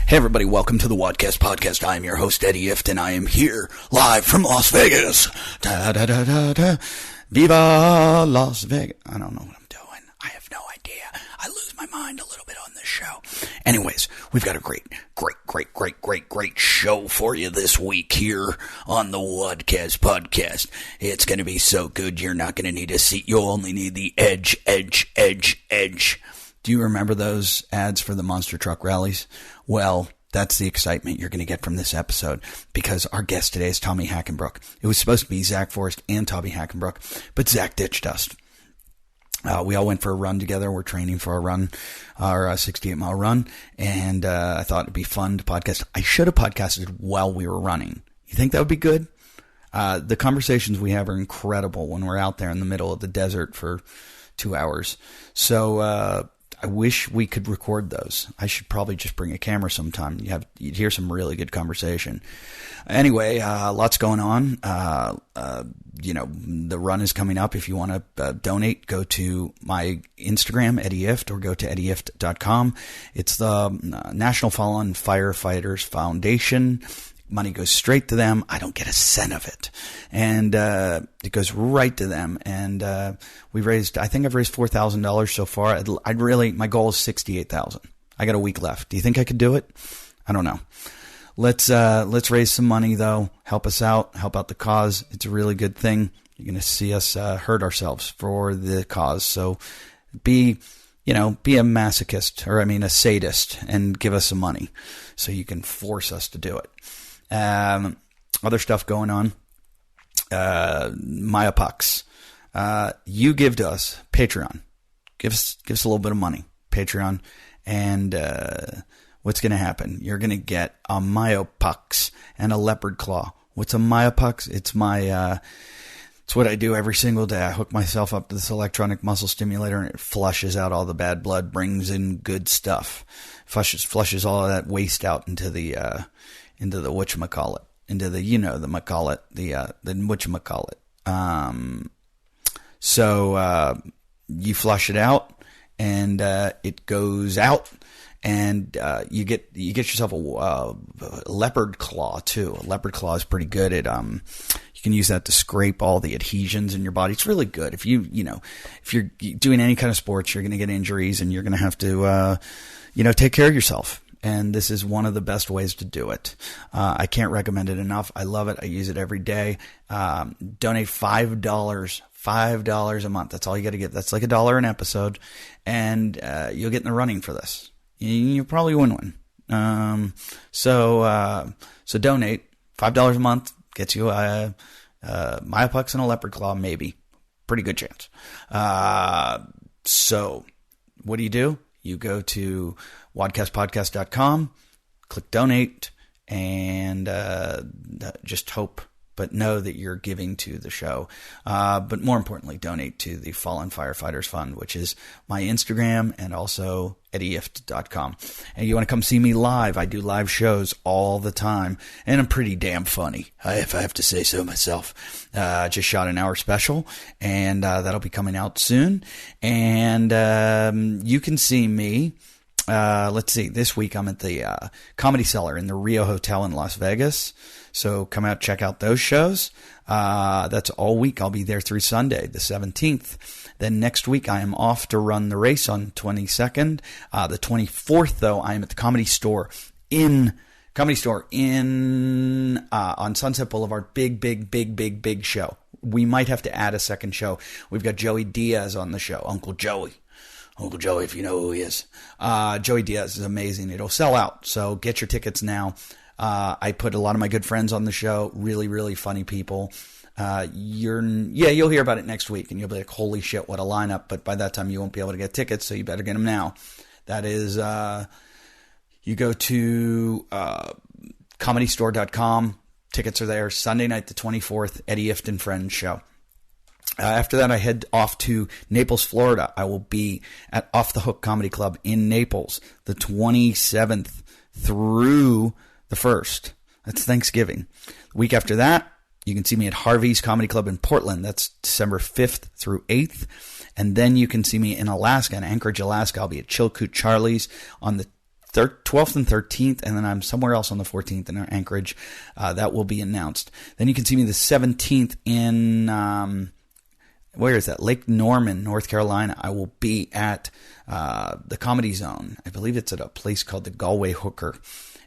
Hey everybody, welcome to the Wadcast Podcast. I am your host, Eddie Ift, and I am here live from Las Vegas. Da da da da da. Viva Las Vegas. I don't know what I'm doing. I have no idea. I lose my mind a little bit on this show. Anyways, we've got a great show for you this week here on the Wadcast Podcast. It's going to be so good, you're not going to need a seat. You'll only need the edge. Do you remember those ads for the monster truck rallies? Well, that's the excitement you're going to get from this episode, because our guest today is Tommy Hackenbruck. It was supposed to be Zach Forrest and Tommy Hackenbruck, but Zach ditched us. We all went for a run together. We're training for a run, our 68-mile run, and I thought it'd be fun to podcast. I should have podcasted while we were running. You think that would be good? The conversations we have are incredible when we're out there in the middle of the desert for 2 hours. So I wish we could record those. I should probably just bring a camera sometime. You'd hear some really good conversation. Anyway, lots going on. The run is coming up. If you want to donate, go to my Instagram, Eddie Ift, or go to eddyift.com. It's the National Fallen Firefighters Foundation. Money goes straight to them. I don't get a cent of it. And it goes right to them. And I think I've raised $4,000 so far. My goal is $68,000. I got a week left. Do you think I could do it? I don't know. Let's raise some money though. Help us out. Help out the cause. It's a really good thing. You're going to see us hurt ourselves for the cause. So be a masochist, a sadist, and give us some money so you can force us to do it. Other stuff going on. Myopucks. You give to us Patreon. Give us a little bit of money. Patreon. And what's going to happen? You're going to get a Myopucks and a leopard claw. What's a Myopucks? It's what I do every single day. I hook myself up to this electronic muscle stimulator, and it flushes out all the bad blood, brings in good stuff, flushes all of that waste out into the whatchamacallit, into the whatchamacallit. So you flush it out, and it goes out, and you get yourself a leopard claw too. A leopard claw is pretty good at you can use that to scrape all the adhesions in your body. It's really good. If you're doing any kind of sports, you're going to get injuries, and you're going to have to take care of yourself. And this is one of the best ways to do it. I can't recommend it enough. I love it. I use it every day. Donate $5 a month. That's all you got to get. That's like $1 an episode, and you'll get in the running for this. You'll probably win. So donate $5 a month. Gets you a Myopucks and a leopard claw, maybe. Pretty good chance. So what do? You go to wadcastpodcast.com, click donate, and just hope, but know that you're giving to the show. But more importantly, donate to the Fallen Firefighters Fund, which is my Instagram, and also eddyift.com. And you want to come see me live? I do live shows all the time, and I'm pretty damn funny, if I have to say so myself. Just shot an hour special, and that'll be coming out soon. And you can see me. Let's see. This week I'm at the Comedy Cellar in the Rio Hotel in Las Vegas. So come out, check out those shows. That's all week. I'll be there through Sunday, the 17th. Then next week I am off to run the race on 22nd. The 24th, though, I am at the Comedy Store on Sunset Boulevard. Big show. We might have to add a second show. We've got Joey Diaz on the show. Uncle Joey, if you know who he is. Joey Diaz is amazing. It'll sell out, so get your tickets now. I put a lot of my good friends on the show. Really, really funny people. You'll hear about it next week, and you'll be like, holy shit, what a lineup. But by that time, you won't be able to get tickets, so you better get them now. That is, you go to comedystore.com. Tickets are there. Sunday night, the 24th, Eddie Ift and Friends show. After that, I head off to Naples, Florida. I will be at Off the Hook Comedy Club in Naples, the 27th through the 1st. That's Thanksgiving. The week after that, you can see me at Harvey's Comedy Club in Portland. That's December 5th through 8th. And then you can see me in Alaska, in Anchorage, Alaska. I'll be at Chilkoot Charlie's on the 12th and 13th, and then I'm somewhere else on the 14th in Anchorage. That will be announced. Then you can see me the 17th in, where is that? Lake Norman, North Carolina. I will be at the Comedy Zone. I believe it's at a place called the Galway Hooker.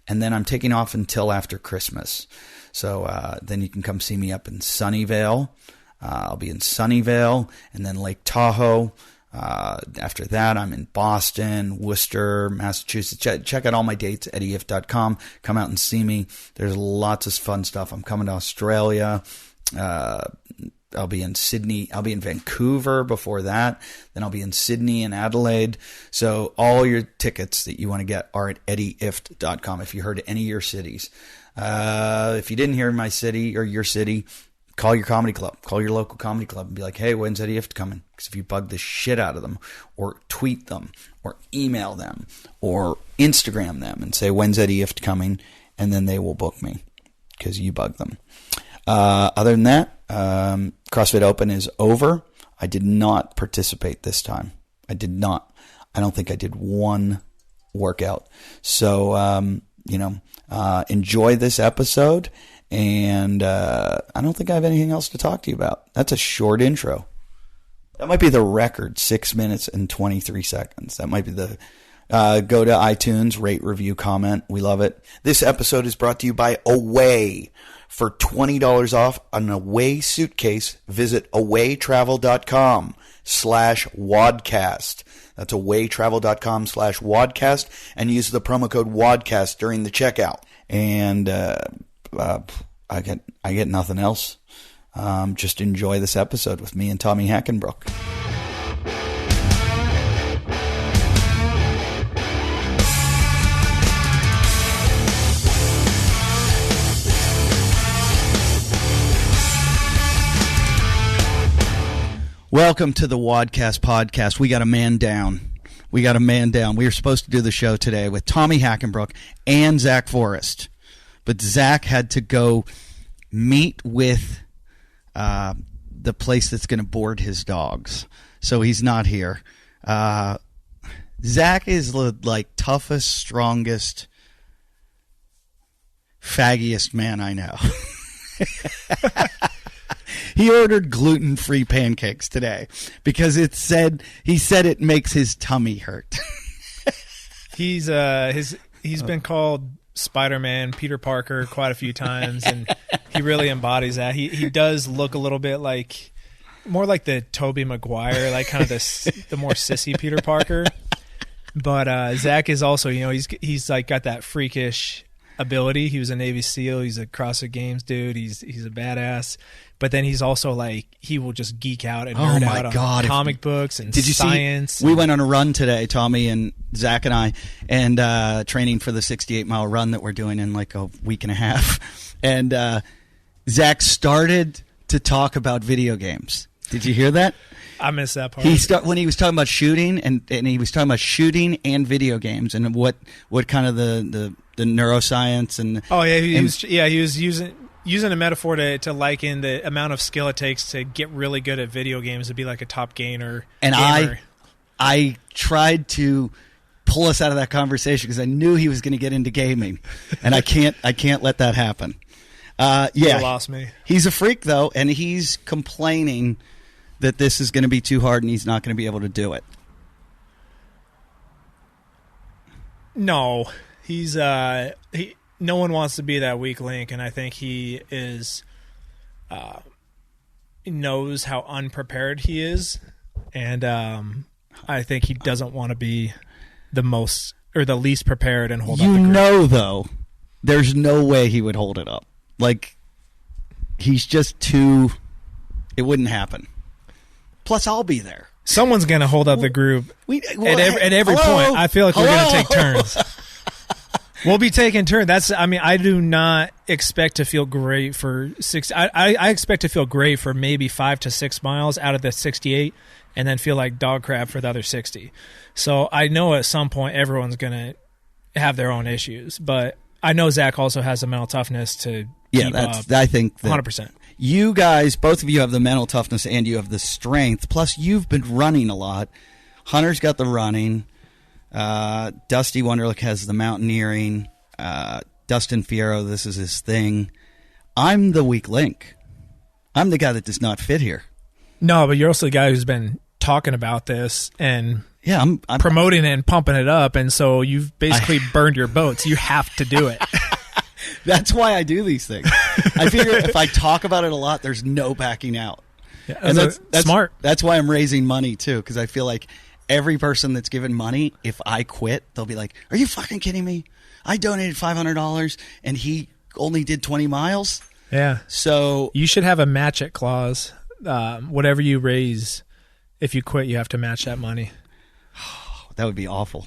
And then I'm taking off until after Christmas. So then you can come see me up in Sunnyvale. I'll be in Sunnyvale, and then Lake Tahoe. After that, I'm in Boston, Worcester, Massachusetts. Check out all my dates at eddieif.com. Come out and see me. There's lots of fun stuff. I'm coming to Australia. I'll be in Sydney. I'll be in Vancouver before that. Then I'll be in Sydney and Adelaide. So all your tickets that you want to get are at eddieif.com. If you heard any of your cities. If you didn't hear my city or your city, call your comedy club. Call your local comedy club and be like, hey, when's Eddie If coming? Because if you bug the shit out of them, or tweet them, or email them, or Instagram them and say, when's Eddie If coming? And then they will book me because you bug them. Other than that, CrossFit Open is over. I did not participate this time. I did not. I don't think I did one workout. So, enjoy this episode. And I don't think I have anything else to talk to you about. That's a short intro. That might be the record, 6 minutes and 23 seconds. That might be the... go to iTunes, rate, review, comment. We love it. This episode is brought to you by Away. For $20 off an Away suitcase, visit awaytravel.com/wadcast. That's awaytravel.com/wadcast, and use the promo code WADCAST during the checkout. And I get nothing else. Just enjoy this episode with me and Tommy Hackenbruck. Welcome to the Wadcast podcast. We got a man down. We were supposed to do the show today with Tommy Hackenbruck and Zach Forrest. But Zach had to go meet with the place that's going to board his dogs. So he's not here. Zach is the toughest, strongest, faggiest man I know. He ordered gluten-free pancakes today because he said it makes his tummy hurt. He's been called Spider-Man, Peter Parker quite a few times, and he really embodies that. He does look a little bit more like the Tobey Maguire, kind of the more sissy Peter Parker. But Zach is also, he's got that freakish ability. He was a Navy SEAL. He's a CrossFit Games dude. He's a badass. But then he's also he will just geek out and nerd out on comic books and science. See, we went on a run today, Tommy and Zach and I, and training for the 68-mile run that we're doing in a week and a half. And Zach started to talk about video games. Did you hear that? I missed that part. When he was talking about shooting, and he was talking about shooting and video games, and what kind of the neuroscience and he was using a metaphor to liken the amount of skill it takes to get really good at video games to be like a top gamer. And I tried to pull us out of that conversation because I knew he was going to get into gaming, and I can't let that happen. You lost me. He's a freak though, and he's complaining that this is going to be too hard and he's not going to be able to do it. No, he's no one wants to be that weak link, and I think he is knows how unprepared he is, and I think he doesn't want to be the most or the least prepared and hold up the group. Though, there's no way he would hold it up. He's just too... It wouldn't happen. Plus, I'll be there. Someone's going to hold up the group at every point. I feel like we're going to take turns. We'll be taking turns. I do not expect to feel great for 6. I expect to feel great for maybe 5 to 6 miles out of the 68, and then feel like dog crap for the other 60. So I know at some point everyone's going to have their own issues, but I know Zach also has the mental toughness to keep up. I think 100%. You guys, both of you have the mental toughness and you have the strength. Plus, you've been running a lot. Hunter's got the running. Dusty Wunderlich has the mountaineering. Dustin Fierro, this is his thing. I'm the weak link. I'm the guy that does not fit here. No, but you're also the guy who's been talking about this and I'm promoting it and pumping it up, and so you've basically burned your boats. You have to do it. That's why I do these things. I figure if I talk about it a lot, there's no backing out. Yeah, and that's smart. That's why I'm raising money, too, because I feel like every person that's given money, if I quit, they'll be like, are you fucking kidding me? I donated $500, and he only did 20 miles? Yeah. So you should have a match it clause. Whatever you raise, if you quit, you have to match that money. That would be awful.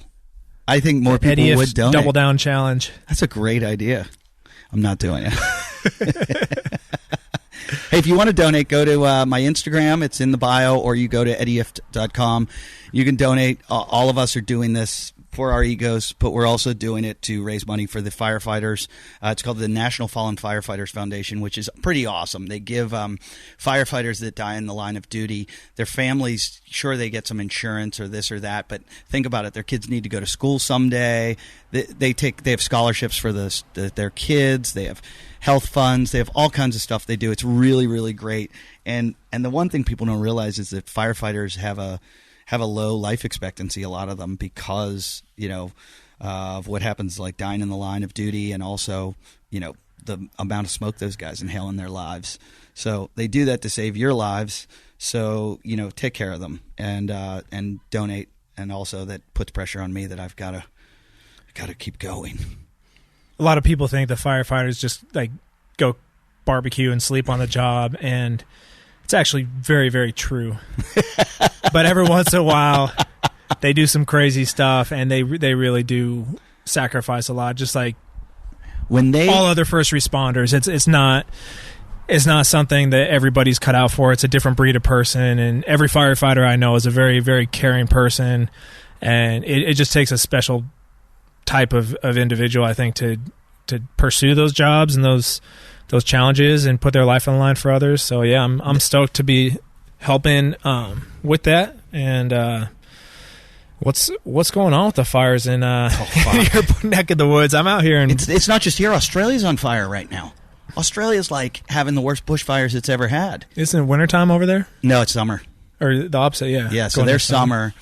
I think more people Eddie would donate. Double down challenge. That's a great idea. I'm not doing it. Hey, if you want to donate, go to my Instagram. It's in the bio, or you go to eddyift.com. You can donate. All of us are doing this for our egos, but we're also doing it to raise money for the firefighters. It's called the National Fallen Firefighters Foundation, which is pretty awesome. They give firefighters that die in the line of duty, their families, sure, they get some insurance or this or that, but think about it. Their kids need to go to school someday. They have scholarships for their kids. They have health funds. They have all kinds of stuff they do. It's really, really great. And the one thing people don't realize is that firefighters have a low life expectancy, a lot of them, because, of what happens, like dying in the line of duty, and also, the amount of smoke those guys inhale in their lives. So they do that to save your lives. So, take care of them and donate. And also that puts pressure on me that I've got to keep going. A lot of people think the firefighters just like go barbecue and sleep on the job, and it's actually very, very true. But every once in a while, they do some crazy stuff, and they really do sacrifice a lot. Just like all other first responders, it's not something that everybody's cut out for. It's a different breed of person, and every firefighter I know is a very, very caring person, and it just takes a special type of individual, I think, to pursue those jobs and those challenges and put their life on the line for others. So yeah, I'm stoked to be helping with that. And what's going on with the fires in your neck of the woods? I'm out here, and it's not just here. Australia's on fire right now. Australia's like having the worst bushfires it's ever had. Isn't it wintertime over there? No, it's summer. Or the opposite, yeah. Yeah, so there's summer.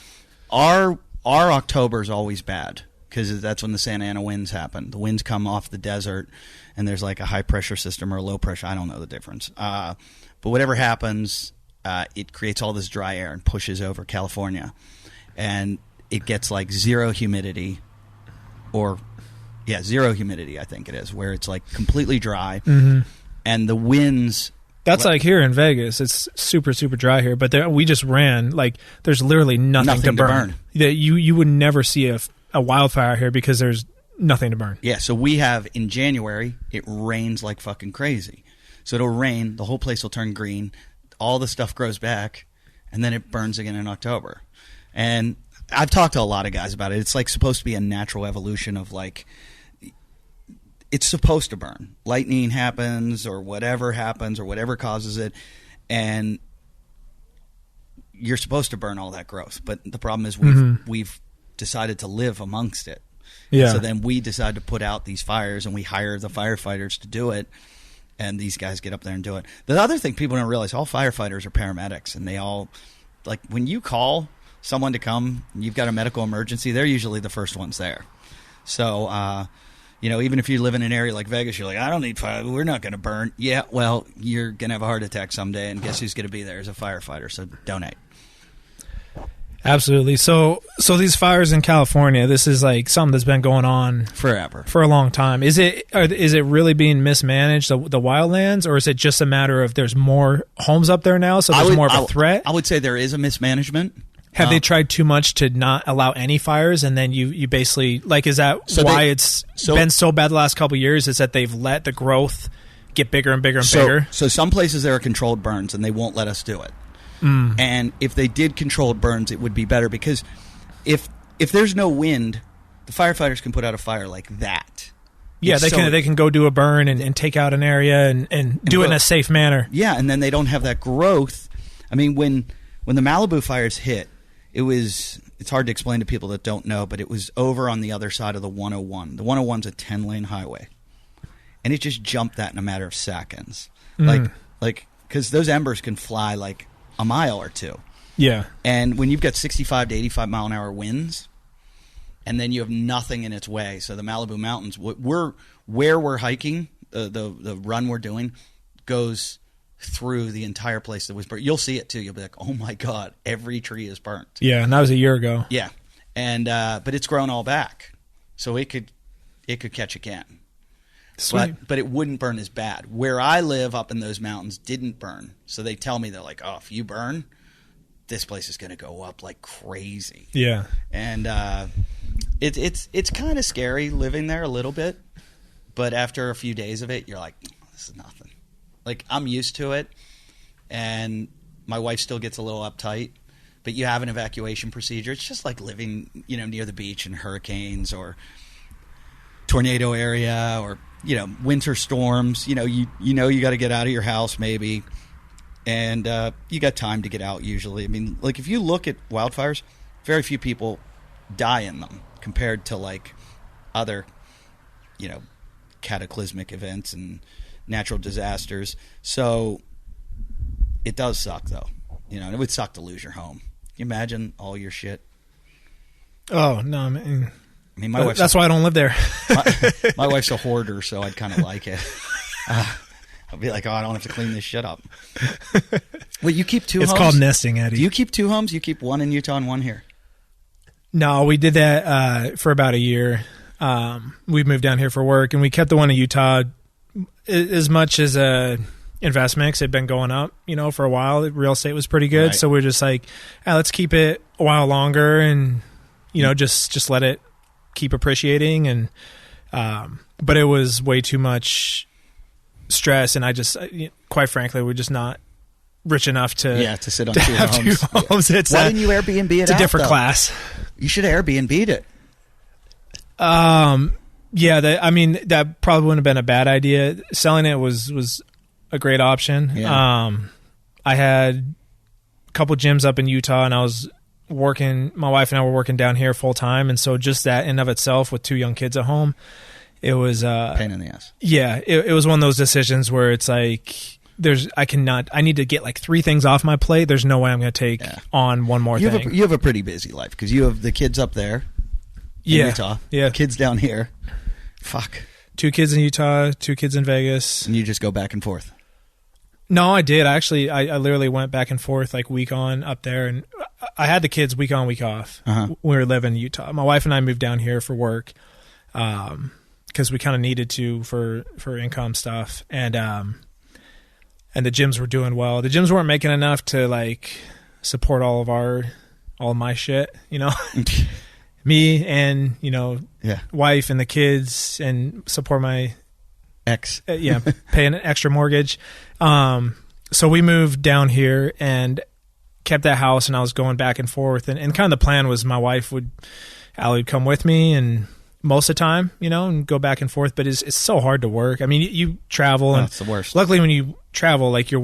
Our October's always bad, because that's when the Santa Ana winds happen. The winds come off the desert, and there's like a high-pressure system or a low-pressure. I don't know the difference. But whatever happens, it creates all this dry air and pushes over California. And it gets like zero humidity, zero humidity, I think it is, where it's like completely dry. Mm-hmm. And the winds... That's like here in Vegas. It's super, super dry here. But we just ran. Like, there's literally nothing to burn. You would never see a wildfire here because there's nothing to burn. Yeah, so we have, in January, it rains like fucking crazy. So it'll rain, the whole place will turn green, all the stuff grows back, and then it burns again in October. And I've talked to a lot of guys about it. It's like supposed to be a natural evolution of like, it's supposed to burn. Lightning happens or whatever causes it, and you're supposed to burn all that growth. But the problem is we've decided to live amongst it. Yeah. And so then we decide to put out these fires, and we hire the firefighters to do it, and these guys get up there and do it. The other thing people don't realize, all firefighters are paramedics, and they all, like, when you call someone to come, and you've got a medical emergency, they're usually the first ones there. So, even if you live in an area like Vegas, you're like, I don't need fire. We're not going to burn. Yeah, well, you're going to have a heart attack someday, and guess who's going to be there as a firefighter? So donate. Absolutely. So these fires in California, this is like something that's been going on forever, for a long time. Is it really being mismanaged, the wildlands, or is it just a matter of there's more homes up there now, so there's more of a threat? I would say there is a mismanagement. Have they tried too much to not allow any fires, and then you basically, like, is that why it's been so bad the last couple of years, is that they've let the growth get bigger and bigger and bigger? So some places there are controlled burns, and they won't let us do it. And if they did controlled burns, it would be better, because if there's no wind, the firefighters can put out a fire like that. Yeah, they can go do a burn and take out an area and do it in a safe manner. Yeah, and then they don't have that growth. I mean, when the Malibu fires hit, it's hard to explain to people that don't know, but it was over on the other side of the 101. The 101's a 10-lane highway. And it just jumped that in a matter of seconds. Like, because those embers can fly like a mile or two. Yeah. And when you've got 65 to 85 mile an hour winds, and then you have nothing in its way. So the Malibu Mountains, where we're hiking, the run we're doing, goes through the entire place that was burnt. You'll see it too. You'll be like, oh my God, every tree is burnt. Yeah, and that was a year ago. Yeah. And but it's grown all back. So it could catch again. Sweet. But it wouldn't burn as bad. Where I live up in those mountains didn't burn. So they tell me, they're like, oh, if you burn, this place is going to go up like crazy. Yeah. And it's kind of scary living there a little bit. But after a few days of it, you're like, this is nothing. Like, I'm used to it. And my wife still gets a little uptight. But you have an evacuation procedure. It's just like living, near the beach in hurricanes or tornado area or winter storms. You got to get out of your house maybe, and you got time to get out usually. I mean, like, if you look at wildfires, very few people die in them compared to like other cataclysmic events and natural disasters. So it does suck though. It would suck to lose your home. Can you imagine all your shit? Oh no, man. I mean, my wife's that's why I don't live there. my wife's a hoarder, so I'd kind of like it. I'd be like, oh, I don't have to clean this shit up. Wait, you keep two homes? It's called nesting, Eddie. Do you keep two homes? You keep one in Utah and one here? No, we did that for about a year. We moved down here for work, and we kept the one in Utah as much as investments had been going up, for a while. Real estate was pretty good, right. So we're just like, let's keep it a while longer and, just let it keep appreciating. And but it was way too much stress, and I just, quite frankly, we're just not rich enough to sit on two homes. Yeah. Why didn't you Airbnb it? It's a different class. You should have Airbnb'd it. Yeah, that probably wouldn't have been a bad idea. Selling it was a great option. Yeah. I had a couple gyms up in Utah, and I was working. My wife and I were working down here full time, and so just that in of itself, with two young kids at home, it was pain in the ass. Yeah, it was one of those decisions where it's like, I need to get like three things off my plate. There's no way I'm going to take on one more thing. You have a pretty busy life because you have the kids up there in Utah. Yeah. Kids down here. Fuck. 2 kids in Utah, 2 kids in Vegas. And you just go back and forth? No, I did. Actually, I literally went back and forth like week on up there. And I had the kids week on, week off. Uh-huh. We were living in Utah. My wife and I moved down here for work because we kind of needed to for income stuff. And the gyms were doing well. The gyms weren't making enough to like support all of my shit, me and, wife and the kids, and support my ex. Pay an extra mortgage. So we moved down here and kept that house, and I was going back and forth. And kind of the plan was my wife Allie would come with me, and most of the time, and go back and forth. But it's so hard to work. I mean, you travel, and it's the worst. Luckily, when you travel, like you're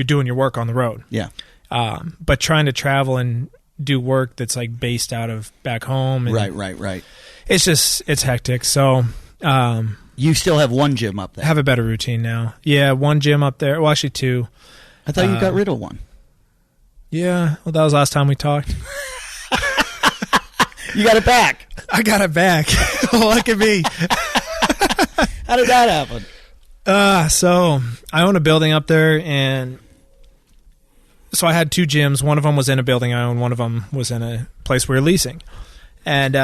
doing your work on the road. Yeah. But trying to travel and do work that's like based out of back home. And Right. It's hectic. So, you still have one gym up there. Have a better routine now. Yeah. One gym up there. Well, actually 2. I thought you got rid of one. Yeah. Well, that was last time we talked. You got it back. I got it back. Look at me. How did that happen? So I own a building up there, and so I had 2 gyms. One of them was in a building I own. One of them was in a place we were leasing. And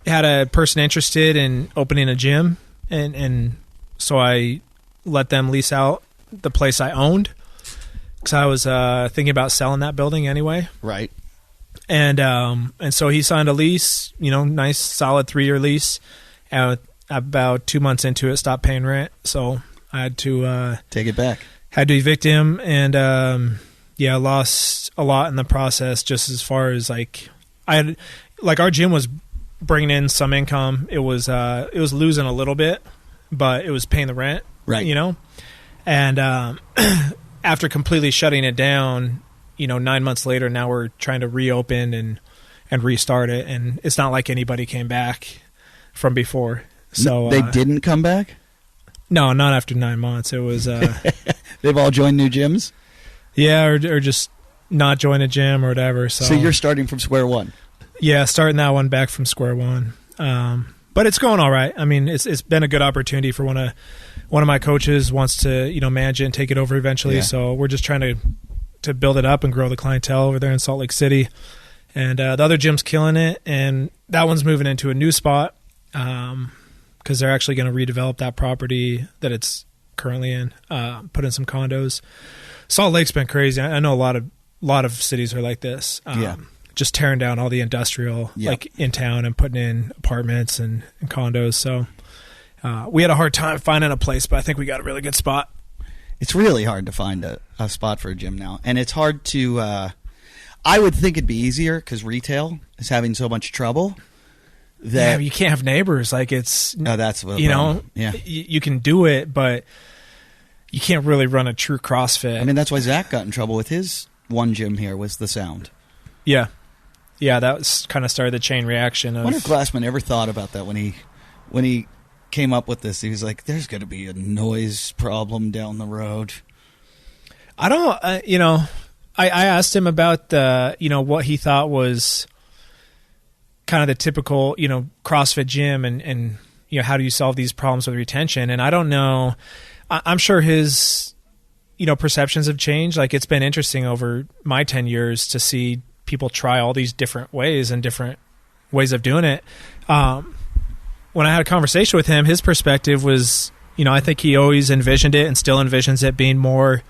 had a person interested in opening a gym, and so I let them lease out the place I owned, because I was thinking about selling that building anyway. Right. And so he signed a lease, nice solid 3-year lease. And about 2 months into it, stopped paying rent. So I had to take it back. Had to evict him, and I lost a lot in the process. Just as far as our gym was bringing in some income. It was losing a little bit, but it was paying the rent. Right. And after completely shutting it down, 9 months later, now we're trying to reopen and restart it. And it's not like anybody came back from before. So they didn't come back? No, not after 9 months. It was they've all joined new gyms? Yeah, or just not join a gym or whatever. So you're starting from square one? Yeah, starting that one back from square one. But it's going all right. I mean, it's been a good opportunity for one of my coaches wants to manage it and take it over eventually. Yeah. So we're just trying to build it up and grow the clientele over there in Salt Lake City. And the other gym's killing it, and that one's moving into a new spot because they're actually going to redevelop that property that it's currently in, put in some condos. Salt Lake's been crazy. I know a lot of cities are like this. Just tearing down all the industrial like in town and putting in apartments and condos. So we had a hard time finding a place, but I think we got a really good spot. It's really hard to find a spot for a gym now, and it's hard to I would think it'd be easier because retail is having so much trouble that you can't have neighbors. Like it's that's what you can do it, but you can't really run a true CrossFit. I mean, that's why Zach got in trouble with his one gym here was the sound. Yeah, that was kind of started the chain reaction. I wonder if Glassman ever thought about that when he came up with this. He was like, "There's going to be a noise problem down the road." I don't, I asked him about what he thought was kind of the typical CrossFit gym and how do you solve these problems with retention? And I don't know. I'm sure his perceptions have changed. Like it's been interesting over my 10 years to see people try all these different ways and different ways of doing it. When I had a conversation with him, his perspective was, I think he always envisioned it and still envisions it being more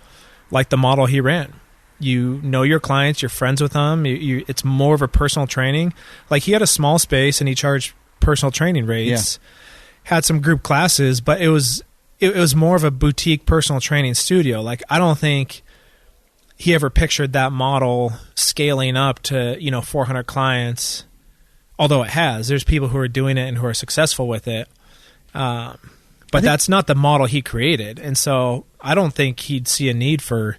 like the model he ran. You know your clients, you're friends with them. It's more of a personal training. Like he had a small space and he charged personal training rates, had some group classes, but it was more of a boutique personal training studio. Like I don't think he ever pictured that model scaling up to 400 clients, although it has. There's people who are doing it and who are successful with it, but that's not the model he created. And so I don't think he'd see a need for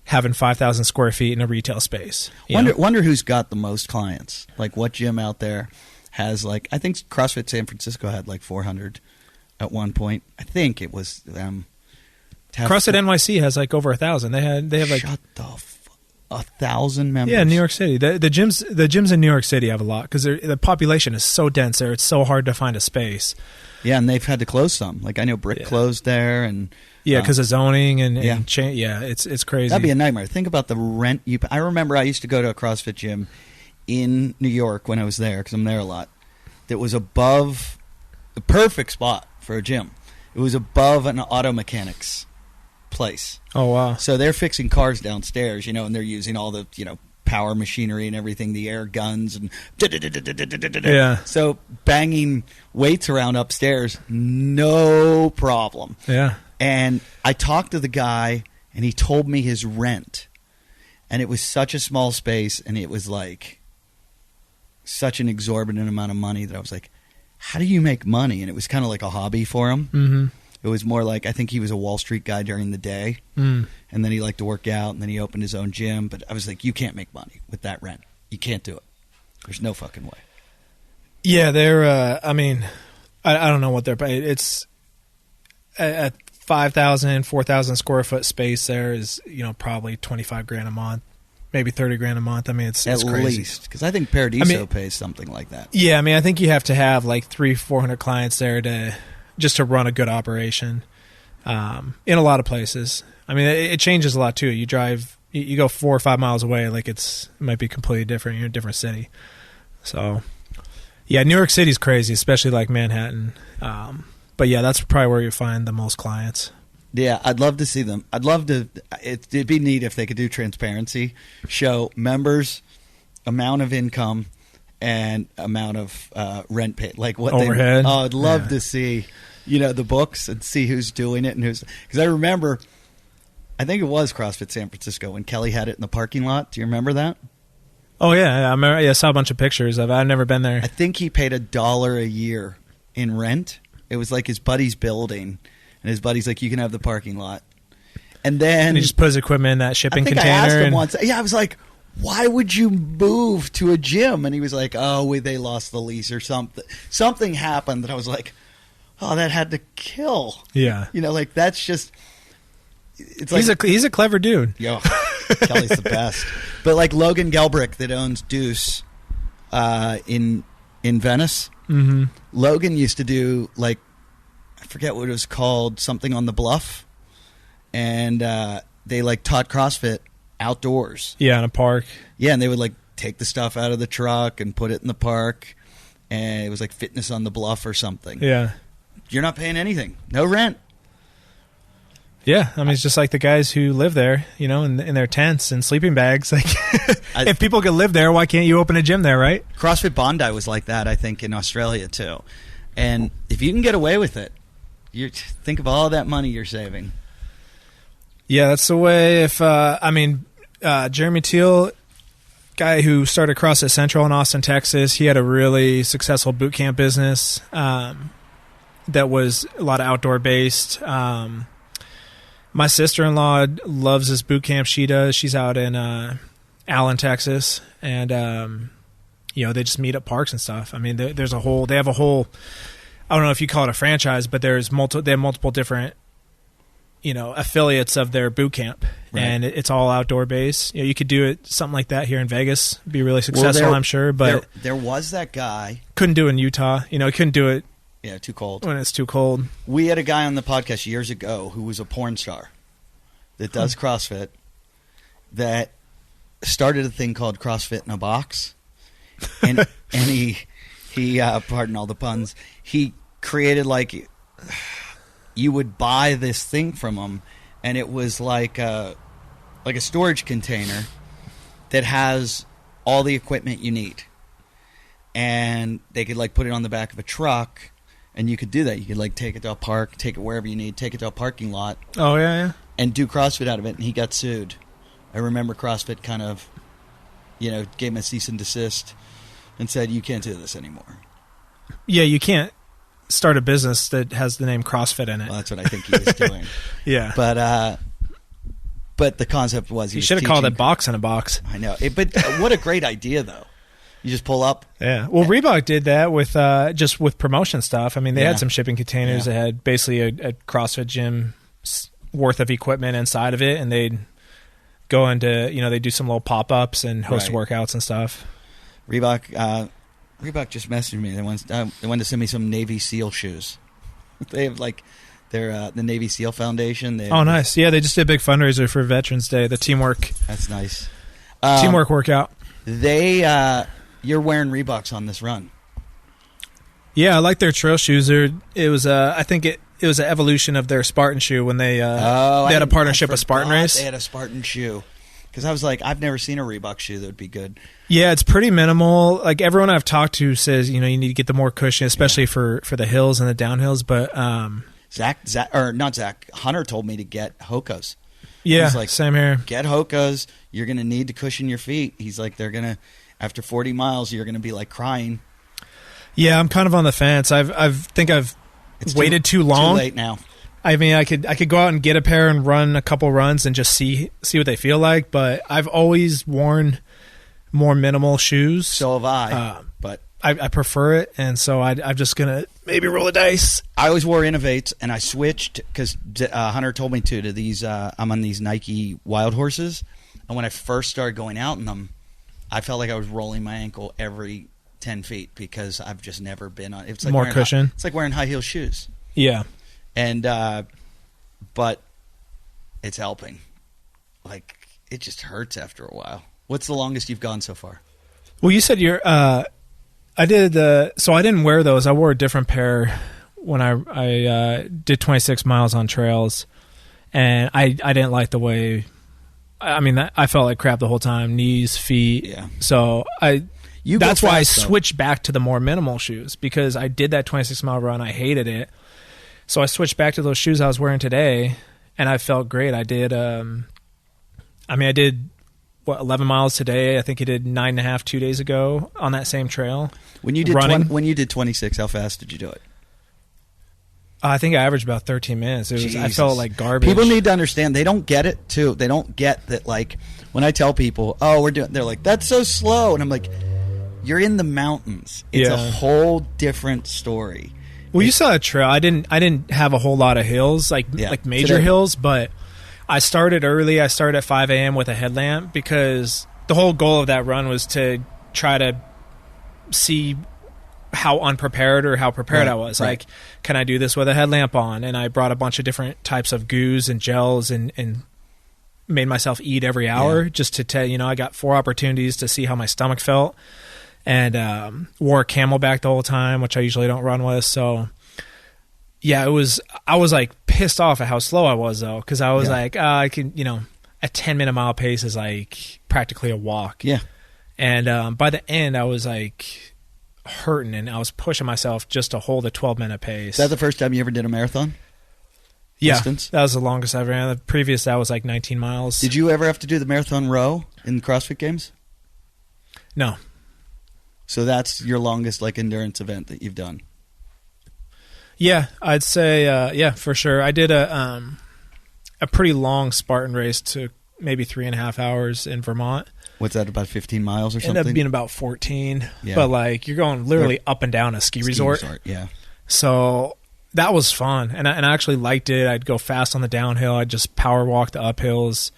having 5,000 square feet in a retail space. Wonder who's got the most clients. Like what gym out there has like, I think CrossFit San Francisco had like 400 at one point. I think it was them. CrossFit NYC has like over 1,000. They have like 1,000 members. Yeah, New York City. The gyms in New York City have a lot because the population is so dense there. It's so hard to find a space. Yeah, and they've had to close some. Like I know Brick closed there, and because of zoning and it's crazy. That'd be a nightmare. Think about the rent. I remember I used to go to a CrossFit gym in New York when I was there because I'm there a lot. That was above the perfect spot for a gym. It was above an auto mechanics place. Oh wow! So they're fixing cars downstairs, and they're using all the power machinery and everything, the air guns and So banging weights around upstairs, no problem. Yeah. And I talked to the guy, and he told me his rent, and it was such a small space, and it was like such an exorbitant amount of money that I was like, how do you make money? And it was kind of like a hobby for him. Mm-hmm. It was more like, I think he was a Wall Street guy during the day, and then he liked to work out, and then he opened his own gym. But I was like, you can't make money with that rent. You can't do it. There's no fucking way. Yeah, they're, I mean, I don't know what they're paying. It's at 5,000, 4,000 square foot space there is, probably $25,000 a month, maybe $30,000 a month. I mean, it's at crazy. Least, because I think Paradiso pays something like that. Yeah, I mean, I think you have to have like 300-400 clients there to run a good operation in a lot of places. I mean, it changes a lot too. You drive, you go 4 or 5 miles away, like it might be completely different. You're in a different city. So, yeah, New York City's crazy, especially like Manhattan. But yeah, that's probably where you find the most clients. Yeah, I'd love to see them. I'd love to. It'd be neat if they could do transparency, show members amount of income and amount of rent paid, like what overhead. I'd love to see, the books and see who's doing it and who's. Because I remember, I think it was CrossFit San Francisco when Kelly had it in the parking lot. Do you remember that? Oh yeah, I remember. Yeah, I saw a bunch of pictures of it. I've never been there. I think he paid $1 a year in rent. It was like his buddy's building, and his buddy's like, "You can have the parking lot." And then he just put his equipment in that shipping I think container. I asked him once. Yeah, I was like, "Why would you move to a gym?" And he was like, "Oh, they lost the lease or something. Something happened." That I was like, "Oh, that had to kill." Yeah, like that's just. It's like, he's a clever dude. Yo, Kelly's the best. But like Logan Gelbrick that owns Deuce in Venice. Mm-hmm. Logan used to do like I forget what it was called, something on the bluff, and they like taught CrossFit outdoors. Yeah, in a park. Yeah, and they would like take the stuff out of the truck and put it in the park, and it was like fitness on the bluff or something. Yeah, you're not paying anything, no rent. Yeah, I mean, it's just like the guys who live there, in their tents and sleeping bags. Like, if people could live there, why can't you open a gym there, right? CrossFit Bondi was like that, I think, in Australia too. And if you can get away with it, you think of all that money you're saving. Yeah, that's the way. Jeremy Teal, guy who started CrossFit Central in Austin, Texas, he had a really successful boot camp business that was a lot of outdoor based. My sister-in-law loves this boot camp she does. She's out in Allen, Texas, and they just meet at parks and stuff. I mean, they have a whole. I don't know if you call it a franchise, but they have multiple different, affiliates of their boot camp, right. And it's all outdoor based. You could do it something like that here in Vegas, be really successful, I'm sure. But there was that guy couldn't do it in Utah. Couldn't do it. Yeah, too cold. When it's too cold. We had a guy on the podcast years ago who was a porn star that does CrossFit that started a thing called CrossFit in a Box. And he pardon all the puns, he created like you would buy this thing from him, and it was like a storage container that has all the equipment you need. And they could like put it on the back of a truck. And you could do that. You could like take it to a park, take it wherever you need, take it to a parking lot. Oh, yeah. And do CrossFit out of it. And he got sued. I remember CrossFit kind of, gave him a cease and desist and said, you can't do this anymore. Yeah, you can't start a business that has the name CrossFit in it. Well, that's what I think he was doing. Yeah. But the concept was he should have called it Box in a Box. I know. But what a great idea, though. You just pull up. Yeah. Well, Reebok did that with just with promotion stuff. I mean, they had some shipping containers that had basically a CrossFit gym worth of equipment inside of it, and they'd go into they do some little pop-ups and host workouts and stuff. Reebok just messaged me. They wanted to send me some Navy SEAL shoes. They have like they're the Navy SEAL Foundation. Oh, nice. Yeah, they just did a big fundraiser for Veterans Day. The teamwork. That's nice. Teamwork workout. You're wearing Reeboks on this run. Yeah, I like their trail shoes. It was I think it was an evolution of their Spartan shoe when they had a partnership with Spartan Race. They had a Spartan shoe. Because I was like, I've never seen a Reebok shoe that would be good. Yeah, it's pretty minimal. Like everyone I've talked to says, you need to get the more cushion, especially for the hills and the downhills. But Hunter told me to get Hoka's. Yeah, he's like, same here. Get Hoka's. You're going to need to cushion your feet. He's like, they're going to, after 40 miles, you're going to be like crying. Yeah, I'm kind of on the fence. I've waited too long. Too late now. I mean, I could go out and get a pair and run a couple runs and just see what they feel like. But I've always worn more minimal shoes. So have I. But I prefer it, and so I'm just gonna maybe roll the dice. I always wore Innovates, and I switched because Hunter told me to these. I'm on these Nike Wild Horses, and when I first started going out in them, I felt like I was rolling my ankle every 10 feet because I've just never been on. It's like more cushion. It's like wearing high heel shoes. Yeah. And but it's helping. Like it just hurts after a while. What's the longest you've gone so far? Well, you said you're. I did so I didn't wear those. I wore a different pair when I did 26 miles on trails, and I didn't like the way. I mean, I felt like crap the whole time. Knees, feet. Yeah. So that's why I switched back to the more minimal shoes because I did that 26-mile run. I hated it. So I switched back to those shoes I was wearing today, and I felt great. I did, I did, 11 miles today. I think I did 9.5 2 days ago on that same trail. When you did running. When you did 26, how fast did you do it? I think I averaged about 13 minutes. I Jesus. felt like garbage. People need to understand. They don't get it, too. They don't get that, like, when I tell people, oh, they're like, that's so slow. And I'm like, you're in the mountains. It's a whole different story. Well, you saw a trail. I didn't have a whole lot of hills, like major hills, but I started early. I started at 5 a.m. with a headlamp because the whole goal of that run was to try to see how unprepared or how prepared I was. Like, can I do this with a headlamp on? And I brought a bunch of different types of goos and gels and made myself eat every hour just to tell, I got 4 opportunities to see how my stomach felt. And wore a Camelback the whole time, which I usually don't run with. So, yeah, I was like pissed off at how slow I was, though, because I was like, I can, a 10-minute mile pace is like practically a walk. Yeah. And by the end, I was like hurting, and I was pushing myself just to hold a 12-minute pace. Is that the first time you ever did a marathon? Yeah, distance? That was the longest I ever ran. The previous, that was like 19 miles. Did you ever have to do the marathon row in the CrossFit Games? No. So that's your longest like endurance event that you've done? Yeah, I'd say, for sure. I did a pretty long Spartan race to maybe 3.5 hours in Vermont. What's that, about 15 miles or something? Ended up being about 14. Yeah. But like you're going literally up and down a ski resort. Yeah. So that was fun, and I actually liked it. I'd go fast on the downhill. I'd just power walk the uphills.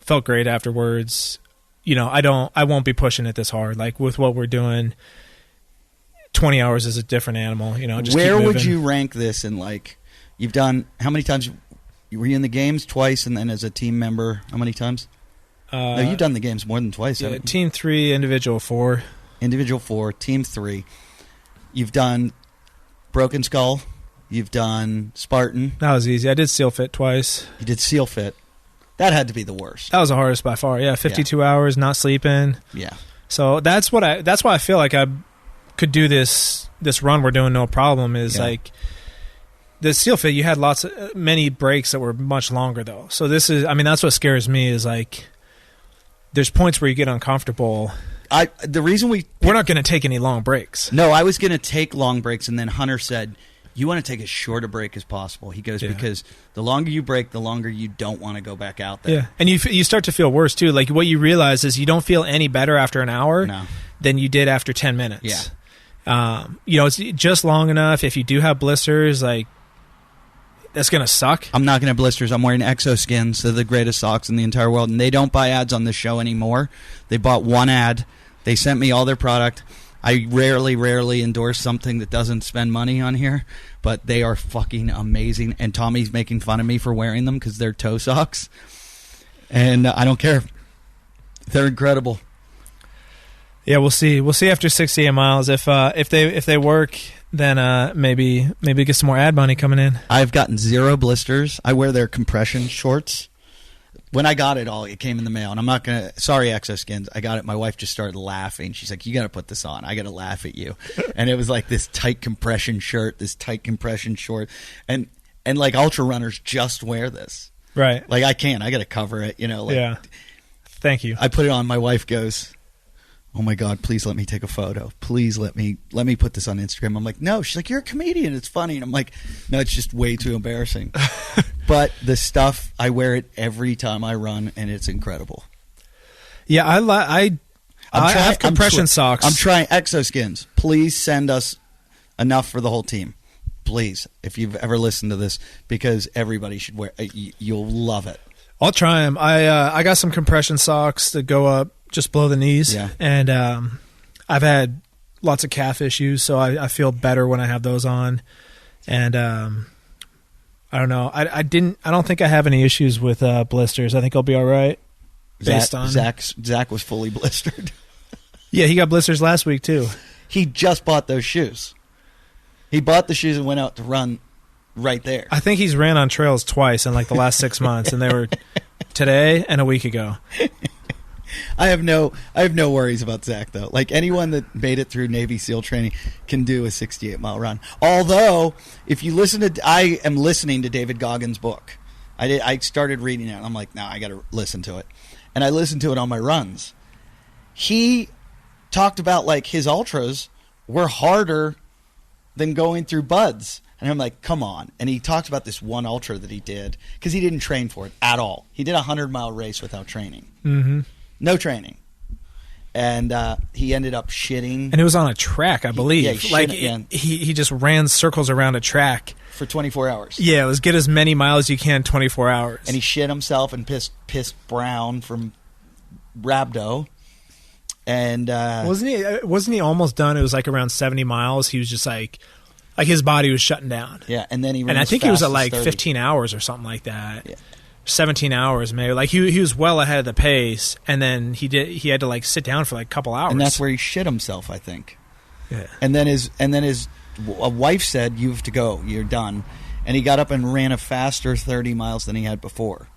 Felt great afterwards. I won't be pushing it this hard. Like with what we're doing, 20 hours is a different animal. Just where keep would moving. you rank this in, like, you've done, how many times were you in the games? Twice, and then as a team member, how many times? No, you've done the games more than twice. Yeah, team 3, individual 4. Individual 4, team 3. You've done Broken Skull. You've done Spartan. That was easy. I did Seal Fit twice. You did Seal Fit. That had to be the worst. That was the hardest by far. Yeah, 52 hours, not sleeping. Yeah. So that's why I feel like I could do this run we're doing no problem. Is like the Seal Fit. You had many breaks that were much longer though. So this is, that's what scares me is like there's points where you get uncomfortable. The reason we're not going to take any long breaks. No, I was going to take long breaks, and then Hunter said, you want to take as short a break as possible. He goes, because the longer you break, the longer you don't want to go back out there. Yeah, and you start to feel worse, too. Like, what you realize is you don't feel any better after an hour than you did after 10 minutes. Yeah. It's just long enough. If you do have blisters, like, that's going to suck. I'm not going to have blisters. I'm wearing Exoskins. They're the greatest socks in the entire world, and they don't buy ads on this show anymore. They bought one ad. They sent me all their product. I rarely endorse something that doesn't spend money on here, but they are fucking amazing. And Tommy's making fun of me for wearing them because they're toe socks, and I don't care. They're incredible. Yeah, we'll see. We'll see after 68 miles if they work. Then maybe get some more ad money coming in. I've gotten 0 blisters. I wear their compression shorts. When I got it came in the mail, and I'm not going to, sorry, Exoskins, I got it. My wife just started laughing. She's like, you got to put this on. I got to laugh at you. And it was like this tight compression shirt, this tight compression short. And like ultra runners just wear this. Right. Like I can't. I got to cover it, yeah. Thank you. I put it on. My wife goes, oh my God, please let me take a photo. Please let me put this on Instagram. I'm like, no. She's like, you're a comedian. It's funny. And I'm like, no, it's just way too embarrassing. But the stuff, I wear it every time I run, and it's incredible. Yeah, I have compression socks. I'm trying Exoskins. Please send us enough for the whole team. Please, if you've ever listened to this, because everybody should wear. You'll love it. I'll try them. I got some compression socks that go up just below the knees. Yeah. And I've had lots of calf issues, so I feel better when I have those on. And I don't know. I don't think I have any issues with blisters. I think I'll be all right. Zach was fully blistered. Yeah, he got blisters last week too. He just bought those shoes. He bought the shoes and went out to run right there. I think he's ran on trails twice in like the last 6 months, and they were today and a week ago. I have no worries about Zach though. Like anyone that made it through Navy SEAL training can do a 68-mile run. Although, if you I am listening to David Goggins' book. I started reading it, and I'm like, no, I got to listen to it. And I listened to it on my runs. He talked about like his ultras were harder than going through buds. And I'm like, come on. And he talked about this one ultra that he did because he didn't train for it at all. He did a 100-mile race without training. Mm-hmm. No training. And he ended up shitting. And it was on a track, I believe. He just ran circles around a track. For 24 hours. Yeah, it was get as many miles as you can in 24 hours. And he shit himself and pissed brown from rhabdo. And wasn't he almost done? It was like around 70 miles. He was just like his body was shutting down. Yeah, and then he ran and I think he was at like 30. 15 hours or something like that. Yeah. 17 hours maybe. Like he was well ahead of the pace, and then he had to like sit down for like a couple hours. And that's where he shit himself, I think. Yeah. And then his wife said, "You have to go. You're done." And he got up and ran a faster 30 miles than he had before.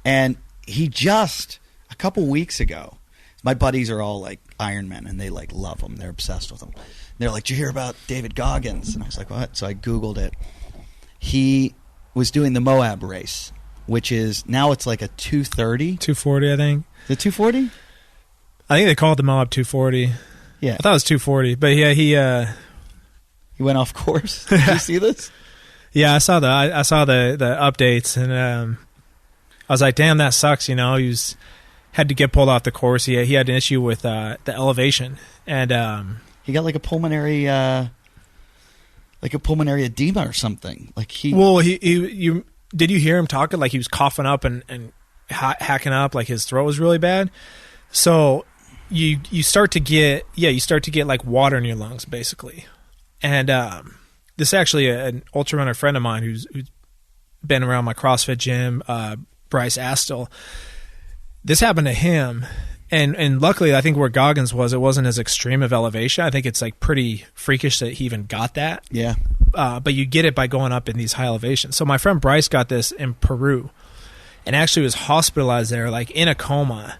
And he just a couple weeks ago, my buddies are all like Ironmen, and they like love him. They're obsessed with him. They're like, "Did you hear about David Goggins?" And I was like, "What?" So I Googled it. He was doing the Moab race, which is now it's like a 2:30. 2:40, I think. The 2:40? I think they call it the Moab 2:40. Yeah. I thought it was 2:40, but yeah, he went off course. Did you see this? Yeah, I saw the updates, and I was like, damn, that sucks. He had to get pulled off the course. He had an issue with the elevation, and he got like a pulmonary edema or something. Like you did you hear him talking like he was coughing up and hacking up, like his throat was really bad. So you start to get like water in your lungs basically, and this is actually an ultra runner friend of mine who's been around my CrossFit gym, Bryce Astle. This happened to him, and luckily I think where Goggins was, it wasn't as extreme of elevation. I think it's like pretty freakish that he even got that. Yeah. But you get it by going up in these high elevations. So my friend Bryce got this in Peru, and actually was hospitalized there, like in a coma.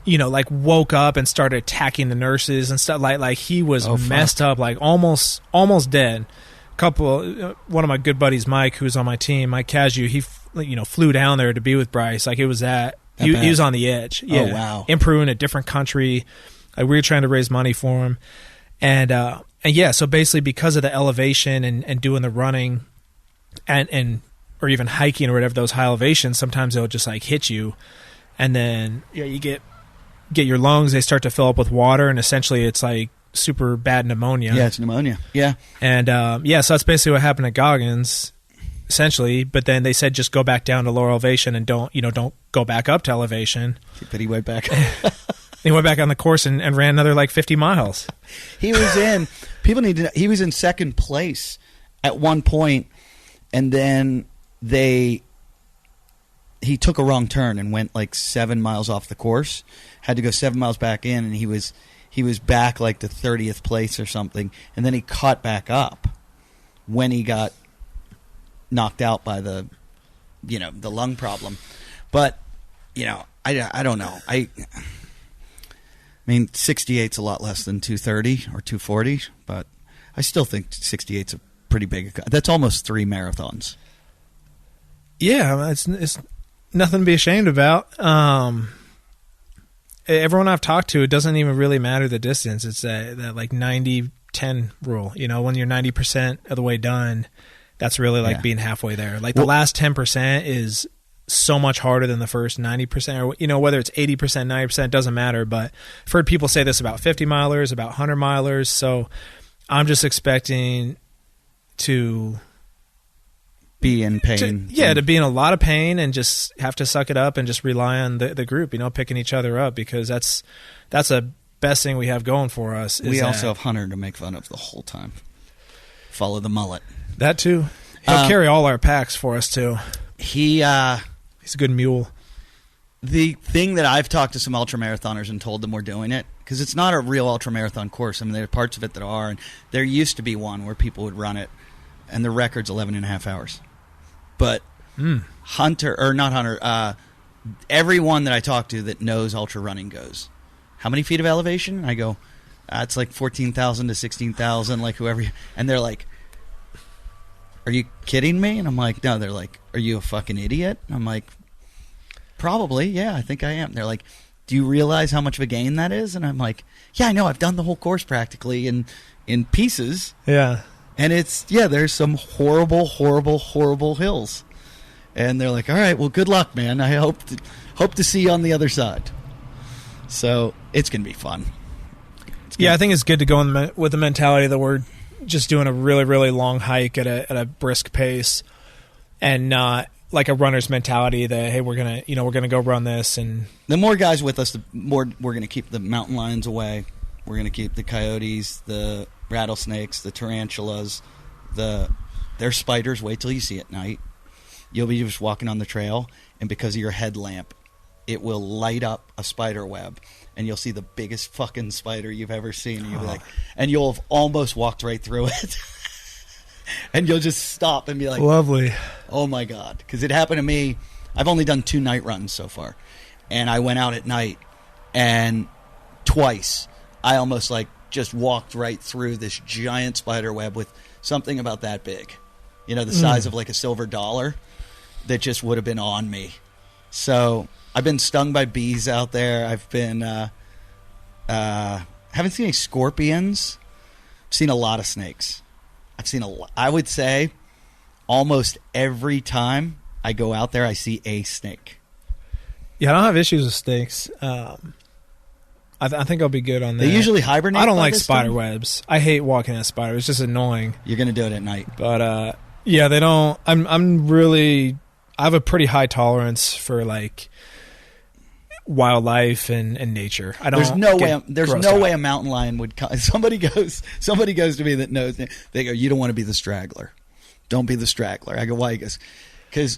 Like woke up and started attacking the nurses and stuff. Like he was messed up, like almost dead. One of my good buddies, Mike, who was on my team, Mike Casu, he flew down there to be with Bryce. Like it was he was on the edge. Yeah. Oh wow. In Peru, in a different country. Like we were trying to raise money for him, and yeah. So basically, because of the elevation and doing the running, and or even hiking or whatever, those high elevations, sometimes they'll just like hit you, and then you get your lungs, they start to fill up with water, and essentially it's like super bad pneumonia. Yeah, it's pneumonia. Yeah. And so that's basically what happened to Goggins, essentially. But then they said just go back down to lower elevation and don't go back up to elevation. But he went back. He went back on the course and ran another like 50 miles. He was in. People need to know, he was in second place at one point, and then he took a wrong turn and went like 7 miles off the course. Had to go 7 miles back in, and he was back like the 30th place or something, and then he caught back up when he got knocked out by the lung problem. But I don't know. I mean 68's a lot less than 2:30 or 2:40, but I still think 68's a pretty big. That's almost 3 marathons. Yeah, it's nothing to be ashamed about. Everyone I've talked to, it doesn't even really matter the distance. It's that like 90-10 rule. When you're 90% of the way done, that's really like being halfway there. Like the last 10% is so much harder than the first 90%, or whether it's 80%, 90%, doesn't matter. But I've heard people say this about 50 milers, about 100 milers. So I'm just expecting to be in pain. To be in a lot of pain and just have to suck it up and just rely on the group, picking each other up, because that's the best thing we have going for us. We also have Hunter to make fun of the whole time. Follow the mullet. That too. He'll carry all our packs for us too. He's a good mule. The thing that I've talked to some ultramarathoners and told them we're doing it, because it's not a real ultramarathon course. I mean, there are parts of it that are, and there used to be one where people would run it, and the record's 11 and a half hours. But everyone that I talk to that knows ultra running goes, how many feet of elevation? I go, it's like 14,000 to 16,000, like whoever. And they're like, are you kidding me? And I'm like, no. They're like, are you a fucking idiot? And I'm like, probably, yeah, I think I am. They're like, do you realize how much of a gain that is? And I'm like, yeah, I know. I've done the whole course practically in pieces. Yeah. And there's some horrible, horrible, horrible hills. And they're like, all right, well, good luck, man. I hope to see you on the other side. So it's going to be fun. Yeah, I think it's good to go with the mentality that we're just doing a really, really long hike at a brisk pace, and not like a runner's mentality that, hey, we're gonna go run this. And the more guys with us, the more we're going to keep the mountain lions away. We're going to keep the coyotes, the rattlesnakes, the tarantulas, their spiders. Wait till you see at night. You'll be just walking on the trail, and because of your headlamp, it will light up a spider web, and you'll see the biggest fucking spider you've ever seen. And you'll be like, and you'll have almost walked right through it, and you'll just stop and be like, lovely. Oh my God. Because it happened to me. I've only done 2 night runs so far, and I went out at night, and twice I almost like just walked right through this giant spider web with something about that big, the size of like a silver dollar, that just would have been on me. So I've been stung by bees out there. I've been haven't seen any scorpions. I've seen a lot of snakes. I've seen I would say almost every time I go out there, I see a snake. Yeah, I don't have issues with snakes. I think I'll be good on that. They usually hibernate. I don't like spider webs. I hate walking at spiders. It's just annoying. You're going to do it at night. But yeah, they don't. I have a pretty high tolerance for like wildlife and nature. I don't. There's no way a mountain lion would come. Somebody goes to me that knows. They go, you don't want to be the straggler. Don't be the straggler. I go, why? He goes, because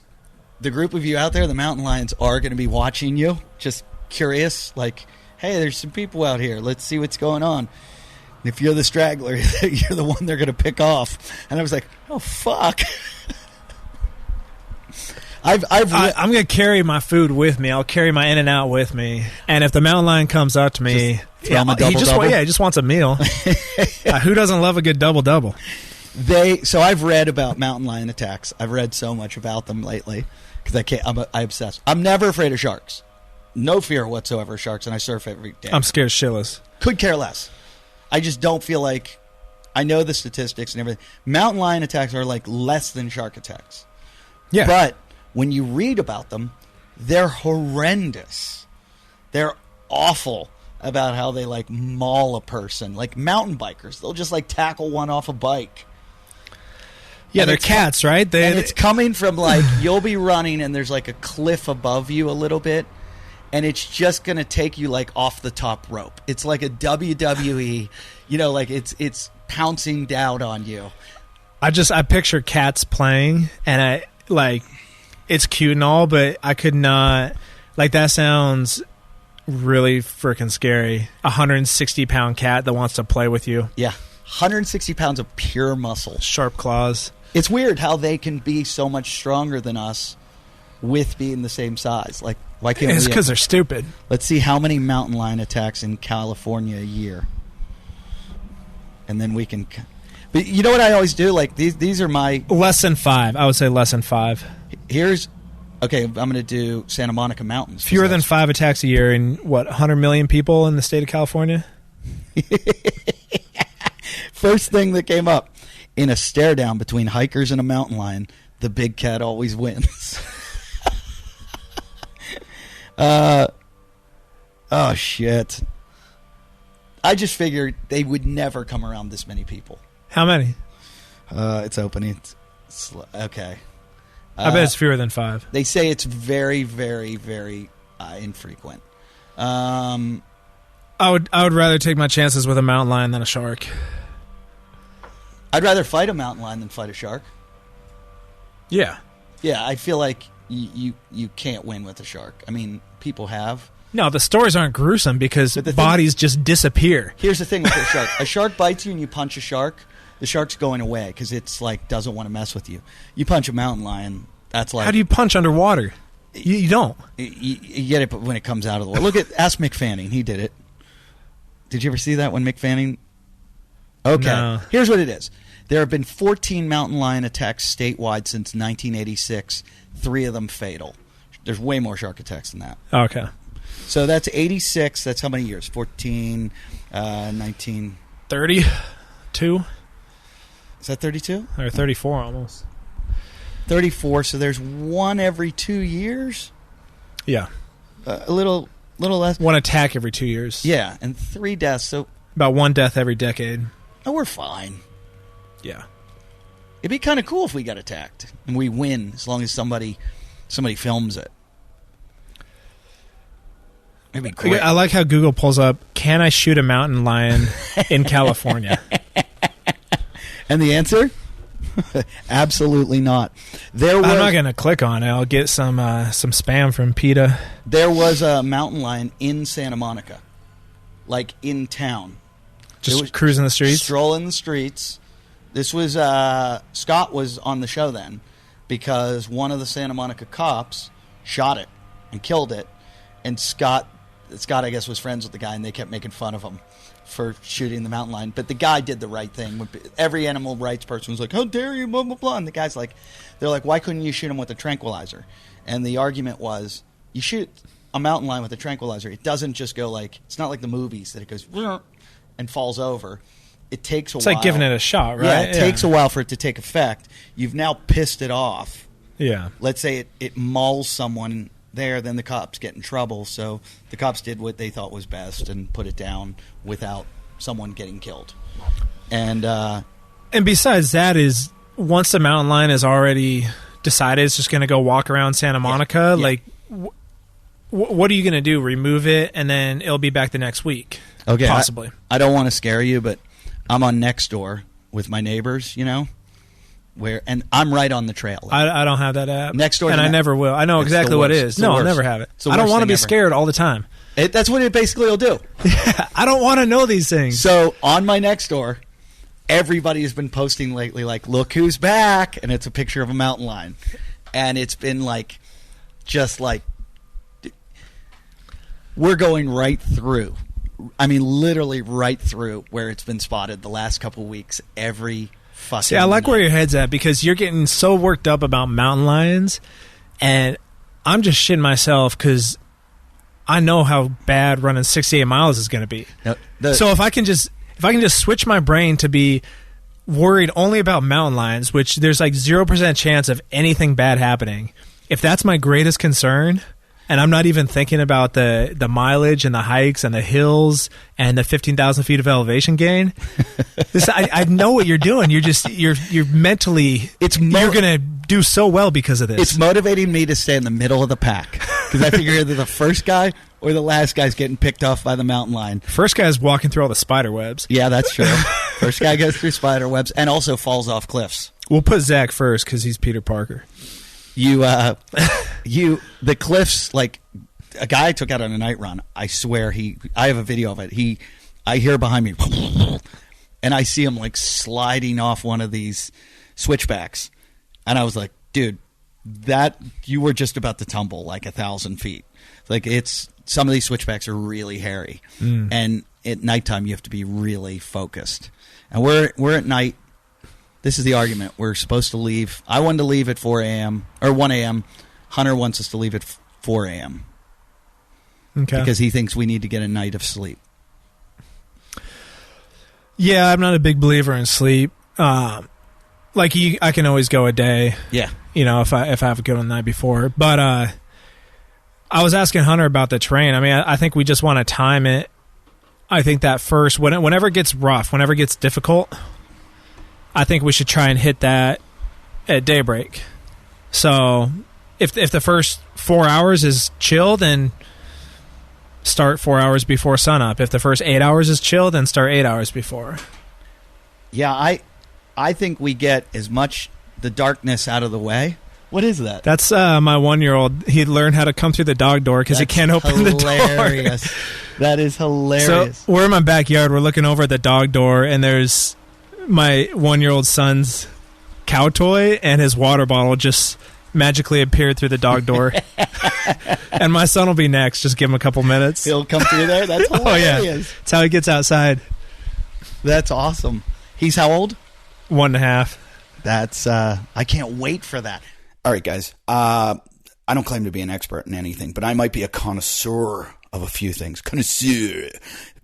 the group of you out there, the mountain lions are going to be watching you, just curious, like, hey, there's some people out here. Let's see what's going on. And if you're the straggler, you're the one they're going to pick off. And I was like, oh, fuck. I'm going to carry my food with me. I'll carry my In-N-Out with me. And if the mountain lion comes up to me, he just wants a meal. Who doesn't love a good double-double? So I've read about mountain lion attacks. I've read so much about them lately because I obsess. I'm never afraid of sharks. No fear whatsoever of sharks, and I surf every day. I'm scared shitless. Could care less. I just don't feel like I know the statistics and everything. Mountain lion attacks are like less than shark attacks. Yeah. But when you read about them, they're horrendous. They're awful about how they like maul a person. Like mountain bikers, they'll just like tackle one off a bike. Yeah, they're cats, right? And it's coming from like you'll be running and there's like a cliff above you a little bit, and it's just going to take you like off the top rope. It's like a WWE, like it's pouncing down on you. I picture cats playing, and it's cute and all, but I could not, that sounds really freaking scary. 160-pound cat that wants to play with you. Yeah, 160 pounds of pure muscle. Sharp claws. It's weird how they can be so much stronger than us with being the same size. Like, why can't It's because they're stupid. Let's see how many mountain lion attacks in California a year. And then we can... But you know what I always do? Like, these are my... Less than 5. I would say less than 5. Okay, I'm going to do Santa Monica Mountains. Fewer than 5 attacks a year in, 100 million people in the state of California? First thing that came up. In a stare down between hikers and a mountain lion, the big cat always wins. Oh, shit. I just figured they would never come around this many people. How many? It's opening. Okay. I bet it's fewer than 5. They say it's very, very, very infrequent. I would rather take my chances with a mountain lion than a shark. I'd rather fight a mountain lion than fight a shark. Yeah. Yeah, I feel like you can't win with a shark. I mean, people have. No, the stories aren't gruesome because bodies just disappear. Here's the thing with a shark. A shark bites you and you punch a shark, the shark's going away because it's like doesn't want to mess with you. You punch a mountain lion, that's like... How do you punch underwater? You don't. You get it when it comes out of the water. Ask Mick Fanning. He did it. Did you ever see that when Mick Fanning... Okay, no. Here's what it is. There have been 14 mountain lion attacks statewide since 1986. 3 of them fatal. There's way more shark attacks than that. Okay. So that's 86. That's how many years? 14, 19... 32? Is that 32? Or 34 almost. 34, so there's one every 2 years? Yeah. A little less. One attack every 2 years. Yeah, and 3 deaths, so... About 1 death every decade. Oh, we're fine. Yeah. It'd be kind of cool if we got attacked, and we win, as long as somebody films it. It'd be great. I like how Google pulls up, can I shoot a mountain lion in California? And the answer? Absolutely not. I'm not going to click on it. I'll get some spam from PETA. There was a mountain lion in Santa Monica, like in town. Just cruising the streets? Strolling the streets. This was, Scott was on the show then, because one of the Santa Monica cops shot it and killed it, and Scott, I guess, was friends with the guy, and they kept making fun of him for shooting the mountain lion. But the guy did the right thing. Every animal rights person was like, how dare you, blah, blah, blah. And the guy's like, they're like, why couldn't you shoot him with a tranquilizer? And the argument was, you shoot a mountain lion with a tranquilizer, it doesn't just go like, it's not like the movies that it goes and falls over. It takes a while. It's like giving it a shot, right? Yeah, it takes a while for it to take effect. You've now pissed it off. Yeah. Let's say it mauls someone there, then the cops get in trouble. So the cops did what they thought was best and put it down without someone getting killed. And besides that is, once the mountain lion is already decided it's just going to go walk around Santa Monica, like, what are you going to do? Remove it, and then it'll be back the next week? Okay, possibly. I don't want to scare you, but I'm on Nextdoor with my neighbors, and I'm right on the trail. I don't have that app. Nextdoor, and I never will. I know exactly what it is. No, I'll never have it. I don't want to be scared all the time. That's what it basically will do. I don't want to know these things. So on my Nextdoor, everybody has been posting lately, like, look who's back, and it's a picture of a mountain lion. And it's been like, just like, we're going right through. I mean, literally right through where it's been spotted the last couple of weeks. Every fucking See, I like night. where your head's at, because you're getting so worked up about mountain lions, and I'm just shitting myself because I know how bad running 68 miles is going to be. So if I can just switch my brain to be worried only about mountain lions, which there's like 0% chance of anything bad happening, if that's my greatest concern, and I'm not even thinking about the mileage and the hikes and the hills and the 15,000 feet of elevation gain, I know what you're doing. You're mentally, you're going to do so well because of this. It's motivating me to stay in the middle of the pack, because I figure either the first guy or the last guy's getting picked off by the mountain lion. First guy's walking through all the spider webs. Yeah, that's true. First guy goes through spider webs and also falls off cliffs. We'll put Zach first because he's Peter Parker. The cliffs, like, a guy I took out on a night run, I swear I have a video of it. I hear behind me, and I see him like sliding off one of these switchbacks. And I was like, dude, that you were just about to tumble like 1,000 feet. Like, some of these switchbacks are really hairy. And at nighttime you have to be really focused. And we're at night. This is the argument. We're supposed to leave. I wanted to leave at 4 a.m. or 1 a.m. Hunter wants us to leave at 4 a.m. Okay. Because he thinks we need to get a night of sleep. Yeah, I'm not a big believer in sleep. I can always go a day. Yeah. If I have a good one the night before. But I was asking Hunter about the train. I mean, I think we just want to time it. I think that first, whenever it gets rough, whenever it gets difficult, I think we should try and hit that at daybreak. So if the first 4 hours is chill, then start 4 hours before sunup. If the first 8 hours is chill, then start 8 hours before. Yeah, I think we get as much the darkness out of the way. What is that? That's my 1-year-old. He learned how to come through the dog door because he can't open the door. That is hilarious. So we're in my backyard. We're looking over at the dog door, and there's my 1-year-old son's cow toy, and his water bottle just magically appeared through the dog door. And my son will be next. Just give him a couple minutes. He'll come through there? That's hilarious. Oh, yeah. That's how he gets outside. That's awesome. He's how old? 1.5. That's, I can't wait for that. All right, guys. I don't claim to be an expert in anything, but I might be a connoisseur of a few things. Connoisseur.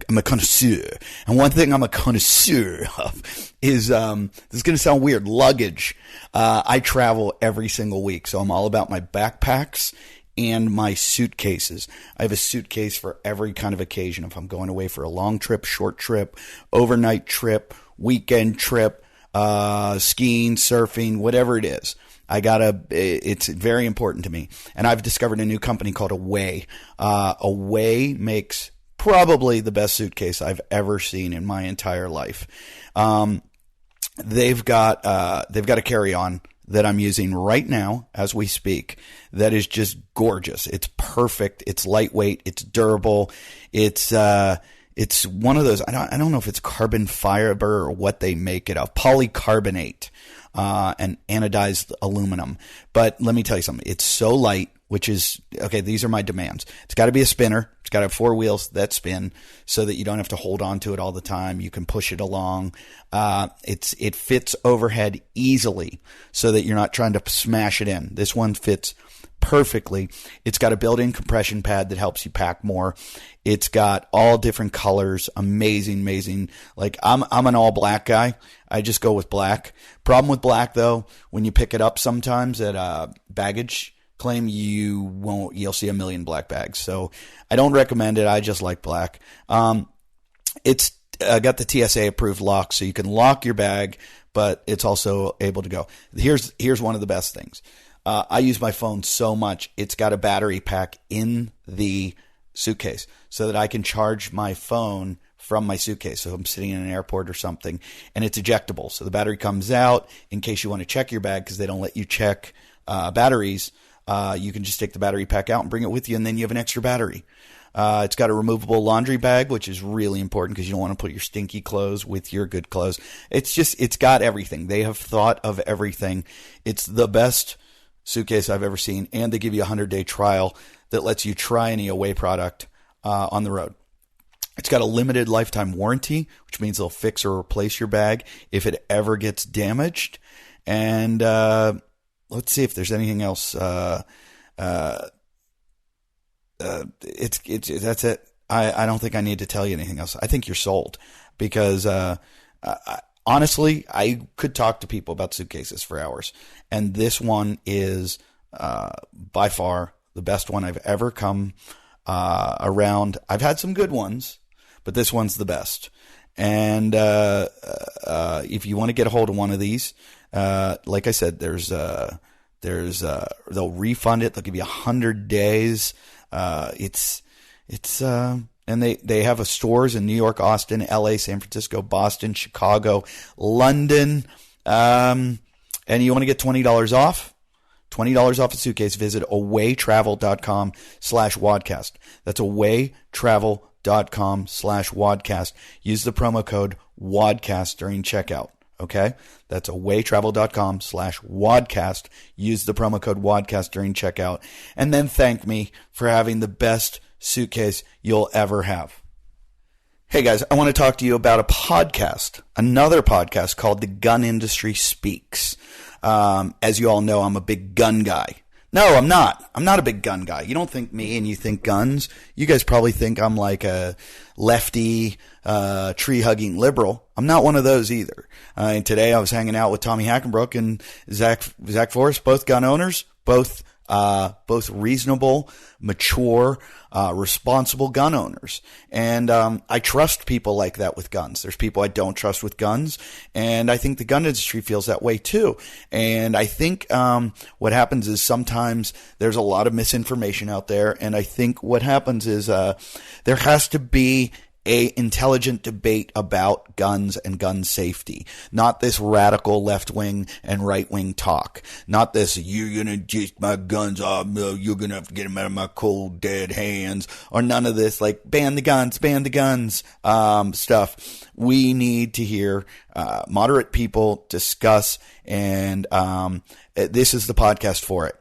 I'm a connoisseur. And one thing I'm a connoisseur of is, this is going to sound weird, luggage. I travel every single week, so I'm all about my backpacks and my suitcases. I have a suitcase for every kind of occasion. If I'm going away for a long trip, short trip, overnight trip, weekend trip, skiing, surfing, whatever it is. It's very important to me. And I've discovered a new company called Away. Away makes probably the best suitcase I've ever seen in my entire life. They've got a carry-on that I'm using right now as we speak that is just gorgeous. It's perfect. It's lightweight. It's durable. It's one of those, I don't know if it's carbon fiber or what they make it of, polycarbonate, and anodized aluminum. But let me tell you something. It's so light, which is, okay, these are my demands. It's got to be a spinner. It's got to have 4 wheels that spin so that you don't have to hold on to it all the time. You can push it along. It fits overhead easily so that you're not trying to smash it in. This one fits perfectly. It's got a built-in compression pad that helps you pack more. It's got all different colors. Amazing. Like I'm an all black guy. I just go with black. Problem with black though, when you pick it up sometimes at baggage claim, you'll see a million black bags. So I don't recommend it. I just like black. It's got the TSA approved lock, so you can lock your bag, but it's also able to go. Here's one of the best things. I use my phone so much. It's got a battery pack in the suitcase so that I can charge my phone from my suitcase. So I'm sitting in an airport or something, and it's ejectable. So the battery comes out in case you want to check your bag, because they don't let you check batteries. You can just take the battery pack out and bring it with you, and then you have an extra battery. It's got a removable laundry bag, which is really important because you don't want to put your stinky clothes with your good clothes. It's got everything. They have thought of everything. It's the best suitcase I've ever seen, and they give you a 100-day trial that lets you try any Away product on the road. It's got a limited lifetime warranty, which means they'll fix or replace your bag if it ever gets damaged. And let's see if there's anything else. That's it. I don't think I need to tell you anything else. I think you're sold, because honestly, I could talk to people about suitcases for hours, and this one is by far the best one I've ever come around. I've had some good ones, but this one's the best. And if you want to get a hold of one of these, like I said, they'll refund it. They'll give you 100 days. And they have stores in New York, Austin, LA, San Francisco, Boston, Chicago, London. And you want to get $20 off? $20 off a suitcase. Visit awaytravel.com/wadcast. That's awaytravel.com/wadcast. Use the promo code WADCAST during checkout. Okay? That's awaytravel.com/wadcast. Use the promo code WADCAST during checkout. And then thank me for having the best suitcase you'll ever have. Hey guys, I want to talk to you about another podcast called The Gun Industry Speaks. As you all know, I'm a big gun guy. No, I'm not. I'm not a big gun guy. You don't think me and you think guns. You guys probably think I'm like a lefty, tree-hugging liberal. I'm not one of those either. And today I was hanging out with Tommy Hackenbruck and Zach Forrest, both gun owners, both reasonable, mature, responsible gun owners. And I trust people like that with guns. There's people I don't trust with guns, and I think the gun industry feels that way too. And I think what happens is sometimes there's a lot of misinformation out there, and I think what happens is there has to be a intelligent debate about guns and gun safety, not this radical left-wing and right-wing talk, not this you're gonna take my guns off, you're gonna have to get them out of my cold dead hands, or none of this like ban the guns stuff. We need to hear moderate people discuss, and this is the podcast for it.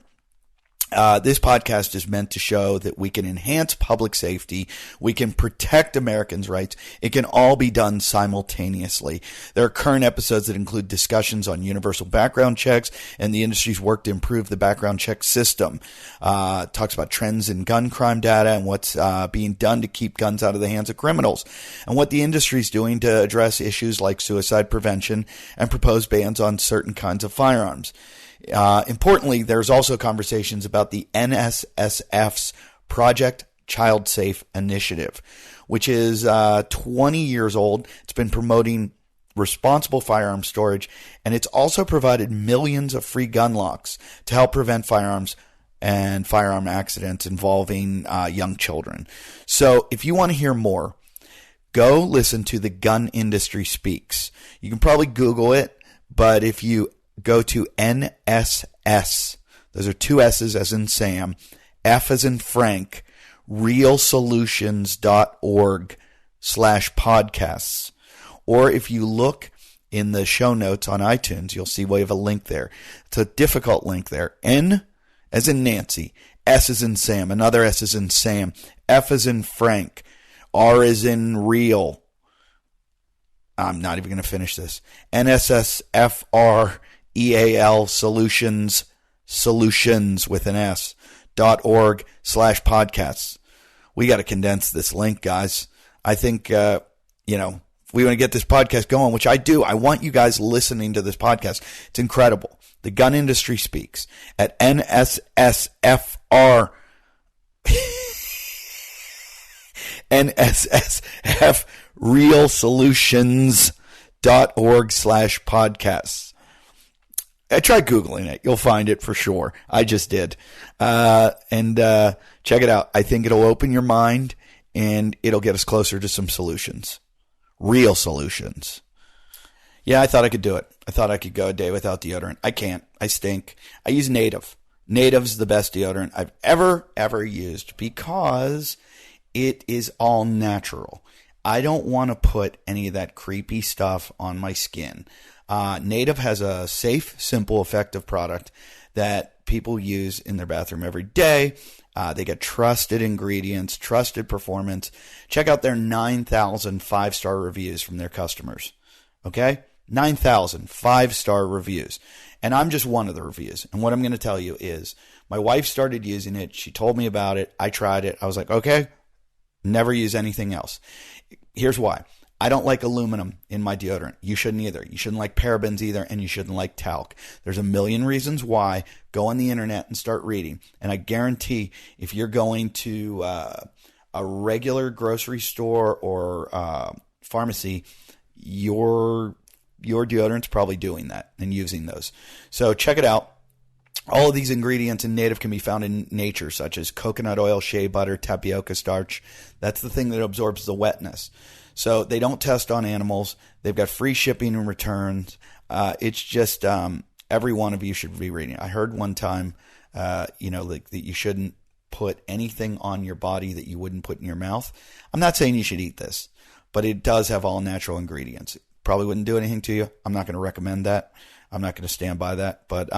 This podcast is meant to show that we can enhance public safety. We can protect Americans' rights. It can all be done simultaneously. There are current episodes that include discussions on universal background checks and the industry's work to improve the background check system. Talks about trends in gun crime data and what's being done to keep guns out of the hands of criminals, and what the industry is doing to address issues like suicide prevention and proposed bans on certain kinds of firearms. Importantly, there's also conversations about the NSSF's Project Child Safe Initiative, which is 20 years old. It's been promoting responsible firearm storage, and it's also provided millions of free gun locks to help prevent firearms and firearm accidents involving young children. So if you want to hear more, go listen to The Gun Industry Speaks. You can probably Google it, but if you go to NSS, those are two S's as in Sam, F as in Frank, realsolutions.org/podcasts. Or if you look in the show notes on iTunes, you'll see we have a link there. It's a difficult link there. N as in Nancy, S as in Sam, another S as in Sam, F as in Frank, R as in real. I'm not even going to finish this. NSSFR EAL solutions with an S .org/podcasts. We got to condense this link, guys. I think, if we want to get this podcast going, which I do, I want you guys listening to this podcast. It's incredible. The Gun Industry Speaks at NSSFR NSSF realsolutions.org/podcasts. Try Googling it. You'll find it for sure. I just did. And check it out. I think it'll open your mind and it'll get us closer to some solutions. Real solutions. Yeah, I thought I could do it. I thought I could go a day without deodorant. I can't. I stink. I use Native. Native's the best deodorant I've ever used because it is all natural. I don't want to put any of that creepy stuff on my skin. Native has a safe, simple, effective product that people use in their bathroom every day. They get trusted ingredients, trusted performance. Check out their 9,000 5-star reviews from their customers. Okay? 9,000 5-star reviews. And I'm just one of the reviews. And what I'm going to tell you is my wife started using it. She told me about it. I tried it. I was like, okay, never use anything else. Here's why. I don't like aluminum in my deodorant. You shouldn't either. You shouldn't like parabens either, and you shouldn't like talc. There's a million reasons why. Go on the internet and start reading. And I guarantee if you're going to a regular grocery store or pharmacy, your deodorant's probably doing that and using those. So check it out. All of these ingredients in Native can be found in nature, such as coconut oil, shea butter, tapioca starch. That's the thing that absorbs the wetness. So they don't test on animals. They've got free shipping and returns. It's just every one of you should be reading it. I heard one time, like that you shouldn't put anything on your body that you wouldn't put in your mouth. I'm not saying you should eat this, but it does have all natural ingredients. It probably wouldn't do anything to you. I'm not going to recommend that. I'm not going to stand by that. But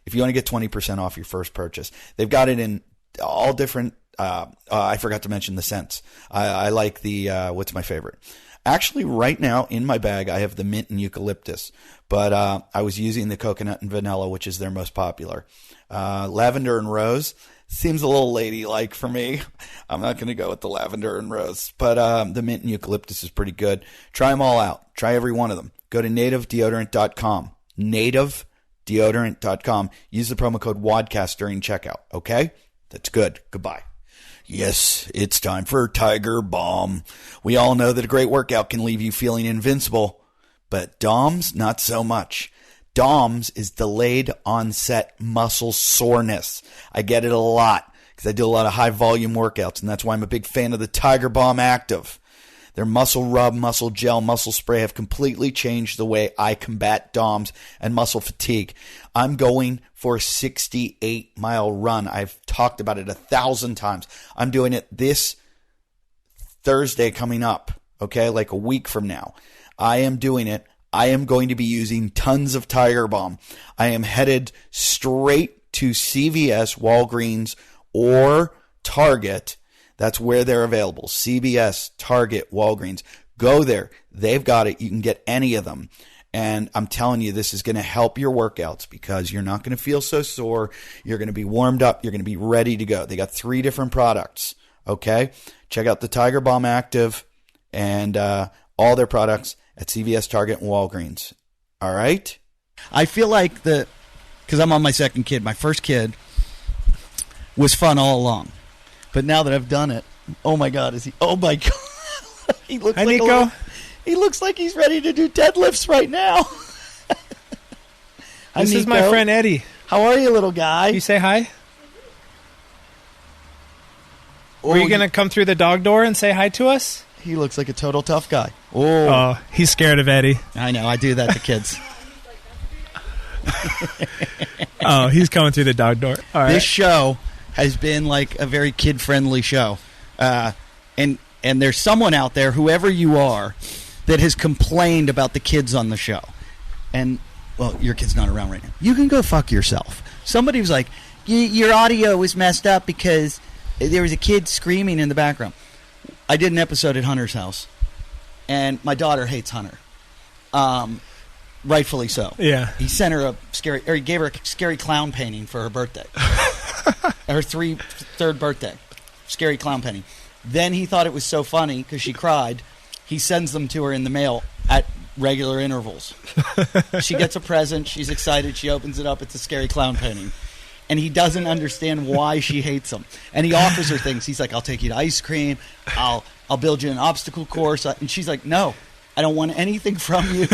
if you want to get 20% off your first purchase, they've got it in all different. I forgot to mention the scents. I like the, what's my favorite? Actually, right now in my bag, I have the mint and eucalyptus, but I was using the coconut and vanilla, which is their most popular. Lavender and rose seems a little ladylike for me. I'm not going to go with the lavender and rose, but the mint and eucalyptus is pretty good. Try them all out. Try every one of them. Go to nativedeodorant.com. Nativedeodorant.com. Use the promo code WODCAST during checkout. Okay? That's good. Goodbye. Yes, it's time for Tiger Balm. We all know that a great workout can leave you feeling invincible, but DOMS, not so much. DOMS is delayed onset muscle soreness. I get it a lot because I do a lot of high volume workouts, and that's why I'm a big fan of the Tiger Balm Active. Their muscle rub, muscle gel, muscle spray have completely changed the way I combat DOMS and muscle fatigue. I'm going for a 68-mile run. I've talked about it 1,000 times. I'm doing it this Thursday coming up, okay, like a week from now. I am doing it. I am going to be using tons of Tiger Balm. I am headed straight to CVS, Walgreens, or Target. That's where they're available. CVS, Target, Walgreens. Go there. They've got it. You can get any of them. And I'm telling you, this is going to help your workouts because you're not going to feel so sore. You're going to be warmed up. You're going to be ready to go. They got 3 different products. Okay? Check out the Tiger Balm Active and all their products at CVS, Target, and Walgreens. All right? I feel like because I'm on my second kid. My first kid was fun all along. But now that I've done it, oh my God, oh my God. He looks Hi, like Nico. He looks like he's ready to do deadlifts right now. This is my friend Eddie. How are you, little guy? You say hi? Were you going to come through the dog door and say hi to us? He looks like a total tough guy. Oh, he's scared of Eddie. I know. I do that to kids. Oh, he's coming through the dog door. All right. This show has been like a very kid-friendly show. And there's someone out there, whoever you are, that has complained about the kids on the show. And, well, your kid's not around right now. You can go fuck yourself. Somebody was like, your audio was messed up because there was a kid screaming in the background. I did an episode at Hunter's house, and my daughter hates Hunter. Rightfully so. Yeah. He sent her he gave her a scary clown painting for her birthday. Her third birthday. Scary clown painting. Then he thought it was so funny because she cried. He sends them to her in the mail at regular intervals. She gets a present. She's excited. She opens it up. It's a scary clown painting. And he doesn't understand why she hates him. And he offers her things. He's like, I'll take you to ice cream. I'll build you an obstacle course. And she's like, no, I don't want anything from you.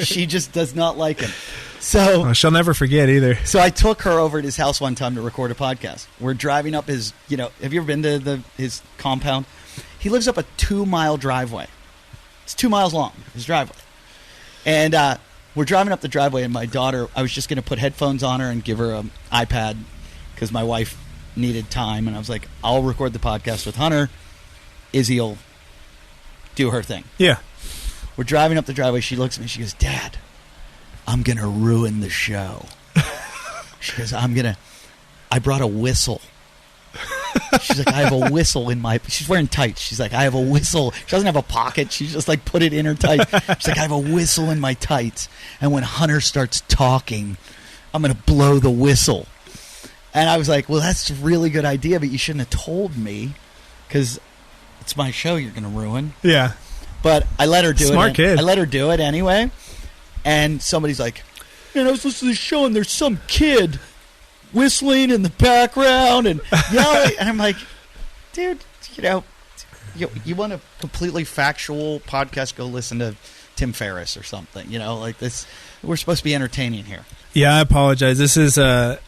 She just does not like him. So she'll never forget either. So I took her over at his house one time to record a podcast. We're driving up his, have you ever been to his compound? He lives up a 2-mile driveway. It's 2 miles long, his driveway. And we're driving up the driveway, and my daughter, I was just going to put headphones on her and give her an iPad because my wife needed time. And I was like, I'll record the podcast with Hunter. Izzy'll do her thing. Yeah. We're driving up the driveway. She looks at me. She goes, Dad, I'm going to ruin the show. She goes, I brought a whistle. She's like, I have a whistle in she's wearing tights. She's like, I have a whistle. She doesn't have a pocket. She's just like, put it in her tights. She's like, I have a whistle in my tights. And when Hunter starts talking, I'm going to blow the whistle. And I was like, well, that's a really good idea, but you shouldn't have told me because it's my show you're going to ruin. Yeah. But I let her do it. Smart kid. I let her do it anyway. And somebody's like, man, I was listening to the show and there's some kid whistling in the background and yelling. And I'm like, dude, you want a completely factual podcast, go listen to Tim Ferriss or something. Like this. We're supposed to be entertaining here. Yeah, I apologize. This is this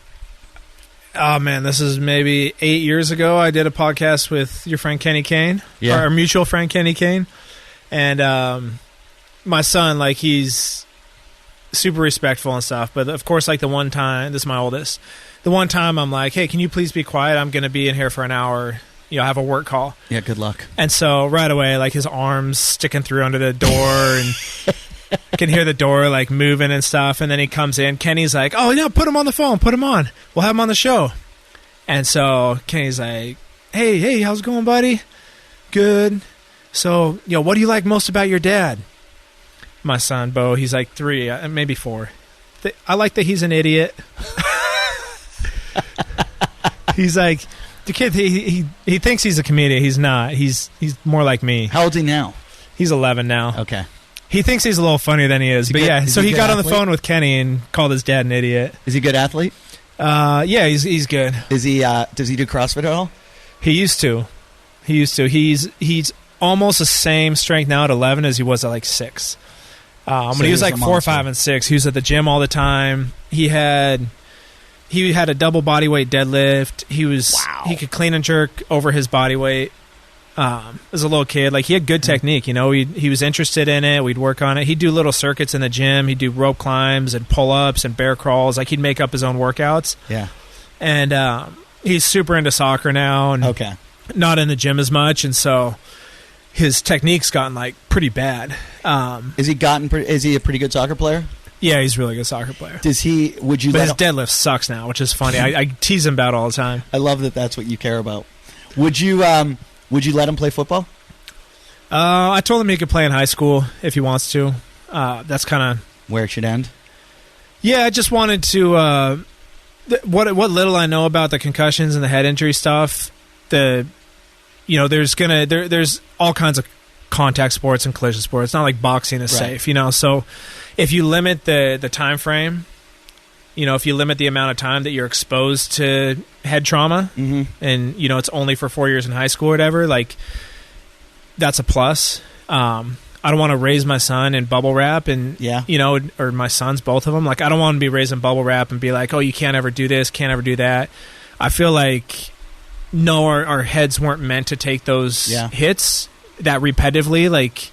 is maybe 8 years ago. I did a podcast with your friend Kenny Kane, our mutual friend Kenny Kane. And my son, like, he's super respectful and stuff. But, of course, like the one time, this is my oldest, the one time I'm like, hey, can you please be quiet? I'm going to be in here for an hour, I have a work call. Yeah, good luck. And so right away, like, his arms sticking through under the door and I can hear the door, like, moving and stuff. And then he comes in. Kenny's like, oh, yeah, put him on the phone. Put him on. We'll have him on the show. And so Kenny's like, hey, how's it going, buddy? Good. So, what do you like most about your dad? My son, Bo, he's like 3, maybe 4. I like that he's an idiot. He's like, the kid, he thinks he's a comedian. He's not. He's more like me. How old's he now? He's 11 now. Okay. He thinks he's a little funnier than he is. But yeah, so he got on the phone with Kenny and called his dad an idiot. Is he a good athlete? Yeah, he's good. Is he? Does he do CrossFit at all? He used to. He's almost the same strength now at 11 as he was at like 6. When he was like 4, 5, and 6, he was at the gym all the time. He had a double body weight deadlift. He could clean and jerk over his body weight. As a little kid, like, he had good technique. He was interested in it. We'd work on it. He'd do little circuits in the gym. He'd do rope climbs and pull-ups and bear crawls. Like, he'd make up his own workouts. Yeah. And he's super into soccer now and not in the gym as much. And so his technique's gotten, like, pretty bad. Is he a pretty good soccer player? Yeah, he's a really good soccer player. Does he? Would you? But let his deadlift sucks now, which is funny. I tease him about it all the time. I love that. That's what you care about. Would you? Would you let him play football? I told him he could play in high school if he wants to. That's kind of where it should end. Yeah, I just wanted to. What little I know about the concussions and the head injury stuff, there's all kinds of contact sports and collision sports. It's not like boxing is safe, So if you limit the time frame, if you limit the amount of time that you're exposed to head trauma, and it's only for 4 years in high school or whatever, like that's a plus. I don't want to raise my son in bubble wrap and, or my sons, both of them. Like, I don't want to be raised in bubble wrap and be like, oh, you can't ever do this, can't ever do that. I feel like, no, our heads weren't meant to take those hits that repetitively. Like,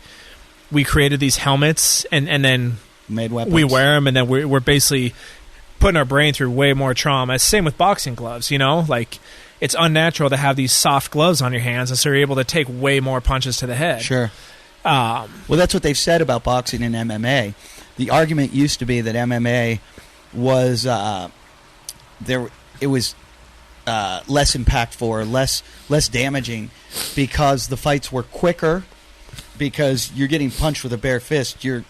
we created these helmets and then made weapons. We wear them, and then we're basically putting our brain through way more trauma. It's the same with boxing gloves, Like, it's unnatural to have these soft gloves on your hands, and so you're able to take way more punches to the head. Sure. Well, that's what they've said about boxing and MMA. The argument used to be that MMA was it was less impactful or less damaging because the fights were quicker. Because you're getting punched with a bare fist, you're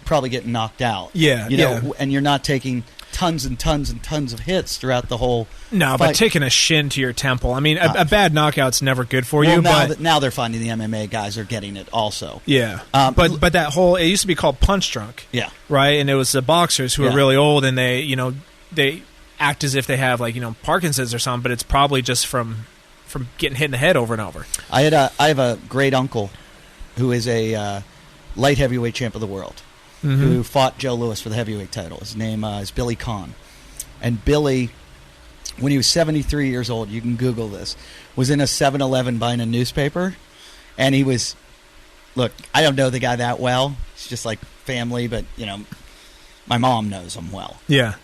probably getting knocked out. And you're not taking tons and tons and tons of hits throughout the whole fight. But taking a shin to your temple, I mean, a bad knockout's never good for you. Now they're finding the MMA guys are getting it also. Yeah, but that whole, it used to be called punch drunk. Yeah, right, and it was the boxers who are really old, and they act as if they have Parkinson's or something, but it's probably just from getting hit in the head over and over. I have a great uncle who is a light heavyweight champ of the world. Who fought Joe Louis for the heavyweight title. His name is Billy Kahn. And Billy, when he was 73 years old, you can Google this, was in a 7-Eleven buying a newspaper. And he was, look, I don't know the guy that well. It's just like family, but, my mom knows him well. Yeah.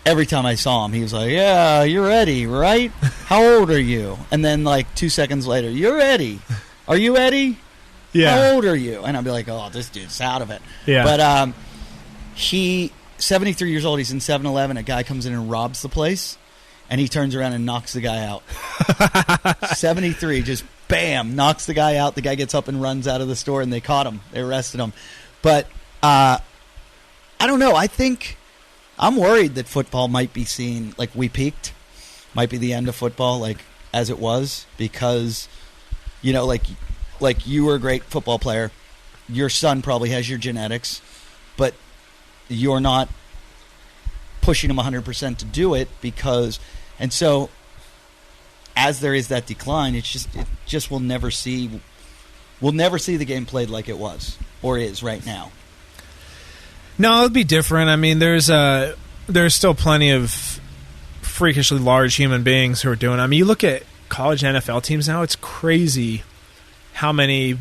Every time I saw him, he was like, yeah, you're Eddie, right? How old are you? And then 2 seconds later, you're Eddie. Are you Eddie? Yeah. How old are you? And I'd be like, oh, this dude's out of it. Yeah. But he, 73 years old, he's in 7-Eleven. A guy comes in and robs the place, and he turns around and knocks the guy out. 73, just bam, knocks the guy out. The guy gets up and runs out of the store, and they caught him. They arrested him. But I don't know. I think I'm worried that football might be seen, we peaked, might be the end of football, as it was, because, you were a great football player. Your son probably has your genetics, but you're not pushing him 100% to do it because, and so as there is that decline, it just we'll never see the game played like it was or is right now. No, it'll be different. I mean, there's still plenty of freakishly large human beings who are doing it. I mean, you look at college NFL teams now; it's crazy how many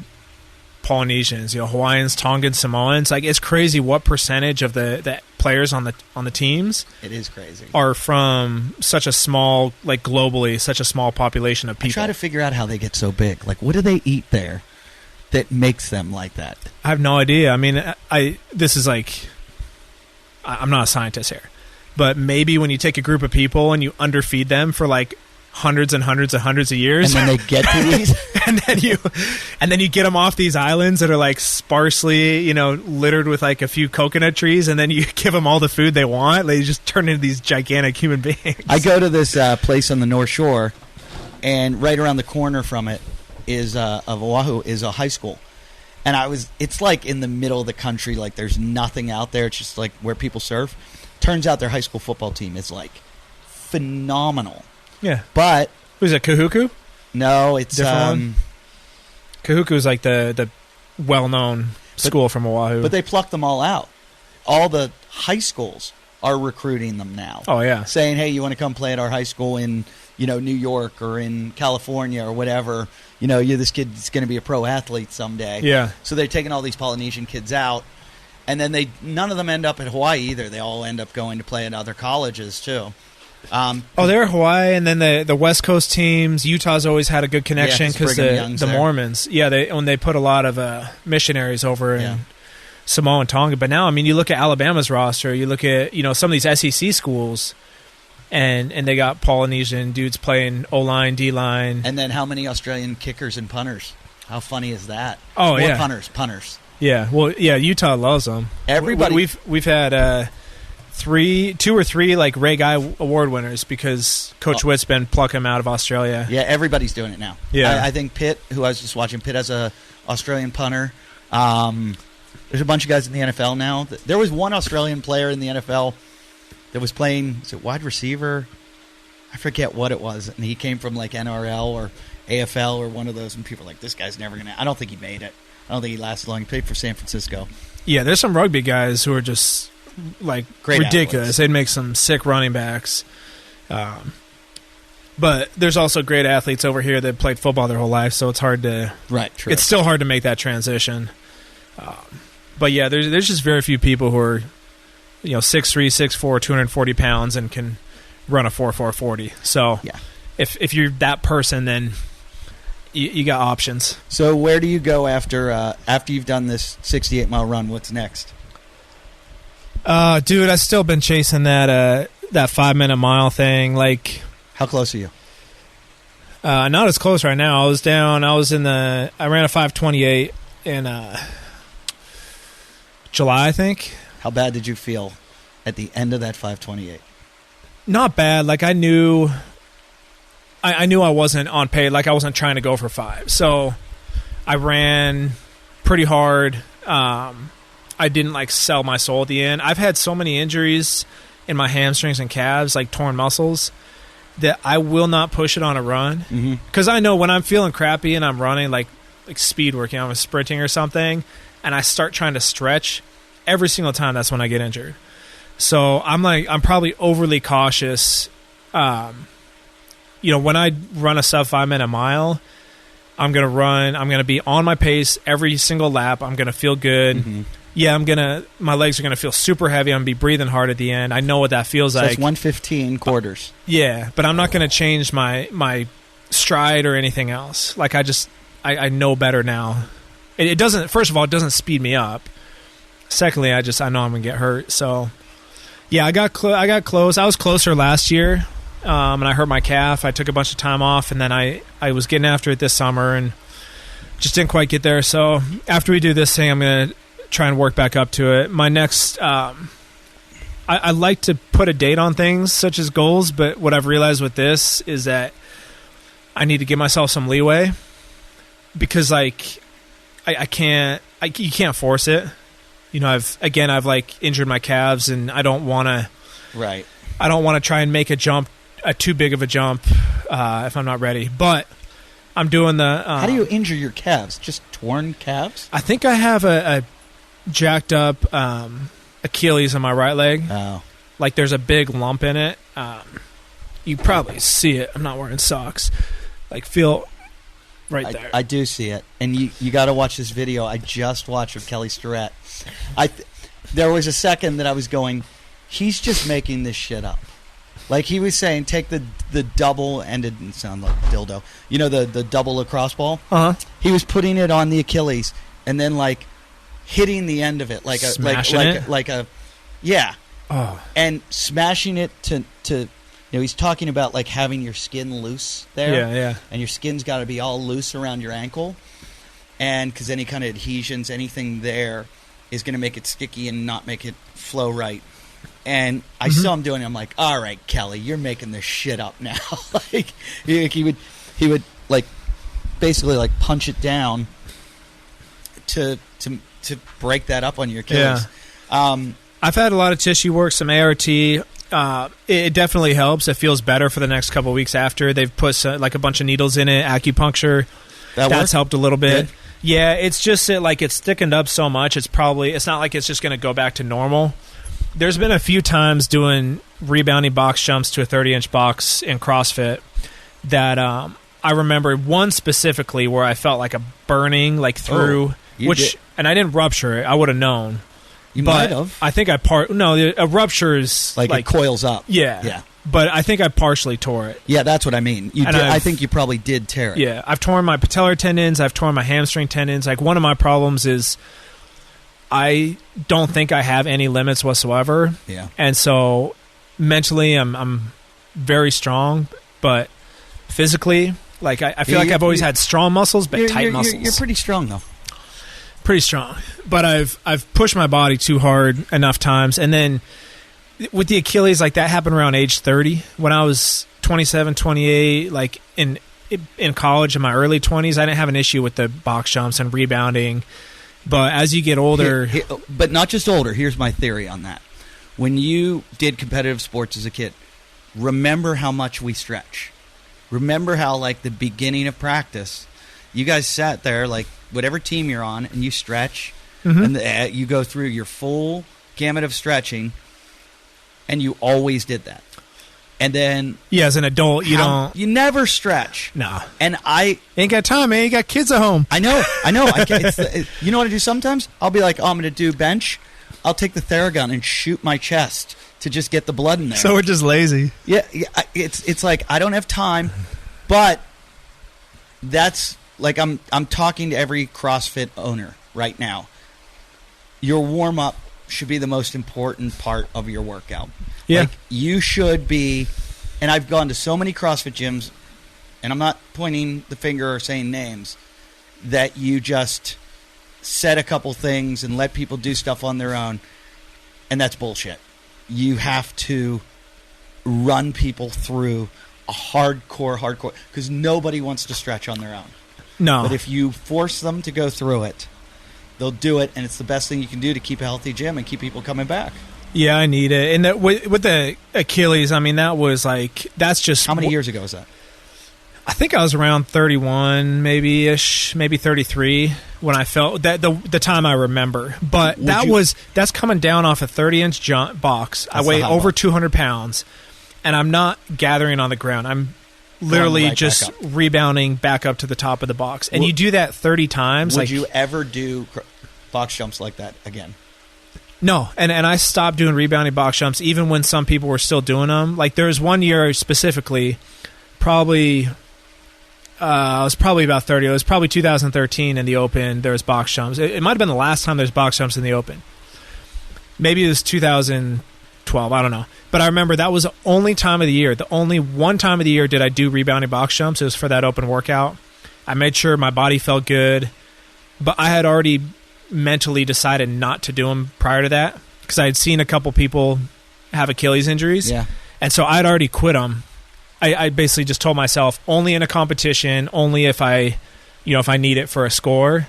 Polynesians, Hawaiians, Tongans, Samoans, it's crazy what percentage of the players on the teams. It is crazy. Are from such a small, globally, such a small population of people. I try to figure out how they get so big. What do they eat there that makes them like that? I have no idea. I mean, this is I'm not a scientist here, but maybe when you take a group of people and you underfeed them for hundreds and hundreds and hundreds of years, and then they get to these, and then you get them off these islands that are sparsely, littered with a few coconut trees, and then you give them all the food they want. They just turn into these gigantic human beings. I go to this place on the North Shore, and right around the corner from it is of Oahu is a high school, and it's in the middle of the country, there's nothing out there. It's just where people surf. Turns out their high school football team is phenomenal. Yeah, but was it Kahuku? No, it's Kahuku is the well-known school from Oahu. But they plucked them all out. All the high schools are recruiting them now. Oh yeah, saying, hey, you want to come play at our high school in New York or in California or whatever? This kid's going to be a pro athlete someday. Yeah. So they're taking all these Polynesian kids out, and then none of them end up at Hawaii either. They all end up going to play at other colleges too. They're Hawaii, and then the West Coast teams. Utah's always had a good connection because the Mormons. Yeah, they put a lot of missionaries over, and Samoa and Tonga. But now, I mean, you look at Alabama's roster, you look at, some of these SEC schools, and they got Polynesian dudes playing O-line, D-line. And then how many Australian kickers and punters? How funny is that? Oh, yeah. Punters. Yeah, well, yeah, Utah loves them. Everybody. We've had 2 or 3 like Ray Guy award winners because Coach Witt's been plucking them out of Australia. Yeah, everybody's doing it now. Yeah, I think Pitt, who I was just watching, Pitt has a Australian punter. There's a bunch of guys in the NFL now. There was one Australian player in the NFL that was playing, is it wide receiver? I forget what it was, and he came from like NRL or AFL or one of those, and people were like, this guy's never going to... I don't think he made it. I don't think he lasted long. He played for San Francisco. Yeah, there's some rugby guys who are just like great ridiculous. Athletes. They'd make some sick running backs. But there's also great athletes over here that played football their whole life, so it's hard to... Right, true. It's still hard to make that transition. But yeah, there's just very few people who are, 6'3", 6'4", 240 pounds and can run a 4.4 40. So yeah. if you're that person, then you got options. So where do you go after you've done this 68-mile run? What's next? Dude, I've still been chasing that 5-minute mile thing. Like, how close are you? Not as close right now. I was ran a 5:28 in July, I think. How bad did you feel at the end of that 5:28? Not bad. Like, I knew I wasn't on pace. Like, I wasn't trying to go for 5. So I ran pretty hard. I didn't like sell my soul at the end. I've had so many injuries in my hamstrings and calves, like torn muscles, that I will not push it on a run. Because I know when I'm feeling crappy and I'm running, like speed working, I'm sprinting or something, and I start trying to stretch, every single time that's when I get injured. So I'm probably overly cautious. When I run a sub 5-minute mile, I'm going to be on my pace every single lap. I'm going to feel good. Yeah, my legs are going to feel super heavy. I'm going to be breathing hard at the end. I know what that feels like. It's 1:15 quarters. Yeah, but I'm not going to change my stride or anything else. Like, I know better now. It doesn't, first of all, it doesn't speed me up. Secondly, I know I'm going to get hurt. So, yeah, I got close. I was closer last year, and I hurt my calf. I took a bunch of time off, and then I was getting after it this summer and just didn't quite get there. So after we do this thing, I'm going to try and work back up to it. My next, I like to put a date on things such as goals, but what I've realized with this is that I need to give myself some leeway because like you can't force it. I've like injured my calves and I don't want to. Right. I don't want to try and make a too big of a jump if I'm not ready. But I'm doing the. How do you injure your calves? Just torn calves? I think I have a jacked up Achilles on my right leg. Oh. Like there's a big lump in it. You probably see it. I'm not wearing socks. Like feel right there. I do see it. And you got to watch this video I just watched of Kelly Starrett. There was a second that I was going, he's just making this shit up. Like he was saying, take the double-ended, it sound like dildo, the double lacrosse ball. Uh-huh. He was putting it on the Achilles and then like hitting the end of it like a yeah. Oh. And smashing it to he's talking about like having your skin loose there. Yeah. And your skin's got to be all loose around your ankle. And because any kind of adhesions, anything there is going to make it sticky and not make it flow right. And I saw him doing it. I'm like, all right, Kelly, you're making this shit up now. Like he would like basically like punch it down to break that up on your Achilles. Yeah. I've had a lot of tissue work, some ART. It definitely helps. It feels better for the next couple of weeks after. They've put like a bunch of needles in it, acupuncture. That's helped a little bit. Good. Yeah, it's just it's thickened up so much. It's not like it's just going to go back to normal. There's been a few times doing rebounding box jumps to a 30-inch box in CrossFit that I remember one specifically where I felt like a burning through, and I didn't rupture it. I would have known. You might have. I think a rupture is like it coils up. Yeah. But I think I partially tore it. Yeah, that's what I mean. I think you probably did tear it. Yeah, I've torn my patellar tendons. I've torn my hamstring tendons. Like one of my problems is I don't think I have any limits whatsoever. Yeah. And so mentally, I'm very strong, but physically, like I feel like I've always had strong muscles, but tight muscles. You're pretty strong though. Pretty strong, but I've pushed my body too hard enough times, and then with the Achilles, like that happened around age 30. When I was 27, 28, like in college in my early 20s, I didn't have an issue with the box jumps and rebounding. But as you get older... but not just older. Here's my theory on that. When you did competitive sports as a kid, remember how much we stretch. Remember how, like, the beginning of practice, you guys sat there, like, whatever team you're on, and you stretch, and you go through your full gamut of stretching, and you always did that. And then... Yeah, as an adult, you don't... You never stretch. No. And I... Ain't got time, man. You got kids at home. I know. You know what I do sometimes? I'll be like, I'm going to do bench. I'll take the Theragun and shoot my chest to just get the blood in there. So we're just lazy. Yeah, it's like, I don't have time, but that's... Like, I'm talking to every CrossFit owner right now. Your warm-up should be the most important part of your workout. Yeah. Like, you should be, and I've gone to so many CrossFit gyms, and I'm not pointing the finger or saying names, that you just set a couple things and let people do stuff on their own, and that's bullshit. You have to run people through a hardcore, because nobody wants to stretch on their own. No. But if you force them to go through it, they'll do it, and it's the best thing you can do to keep a healthy gym and keep people coming back. Yeah, I need it. And with the Achilles, I mean, that was like, that's just... How many years ago was that? I think I was around 31, maybe-ish, maybe 33 when I felt that the time I remember. But that's coming down off a 30-inch box. I weigh over 200 pounds, and I'm not gathering on the ground. I'm literally just rebounding back up to the top of the box. And you do that 30 times. Would you ever do box jumps like that again? No, and I stopped doing rebounding box jumps even when some people were still doing them. Like there was one year specifically, probably I was probably about 30. It was probably 2013 in the Open. There was box jumps. It might have been the last time there's box jumps in the Open. Maybe it was 2012. I don't know. But I remember that was the only time of the year. The only one time of the year did I do rebounding box jumps. It was for that Open workout. I made sure my body felt good, but I had already mentally decided not to do them prior to that because I had seen a couple people have Achilles injuries. Yeah. And so I'd already quit them. I basically just told myself only in a competition, only if I need it for a score,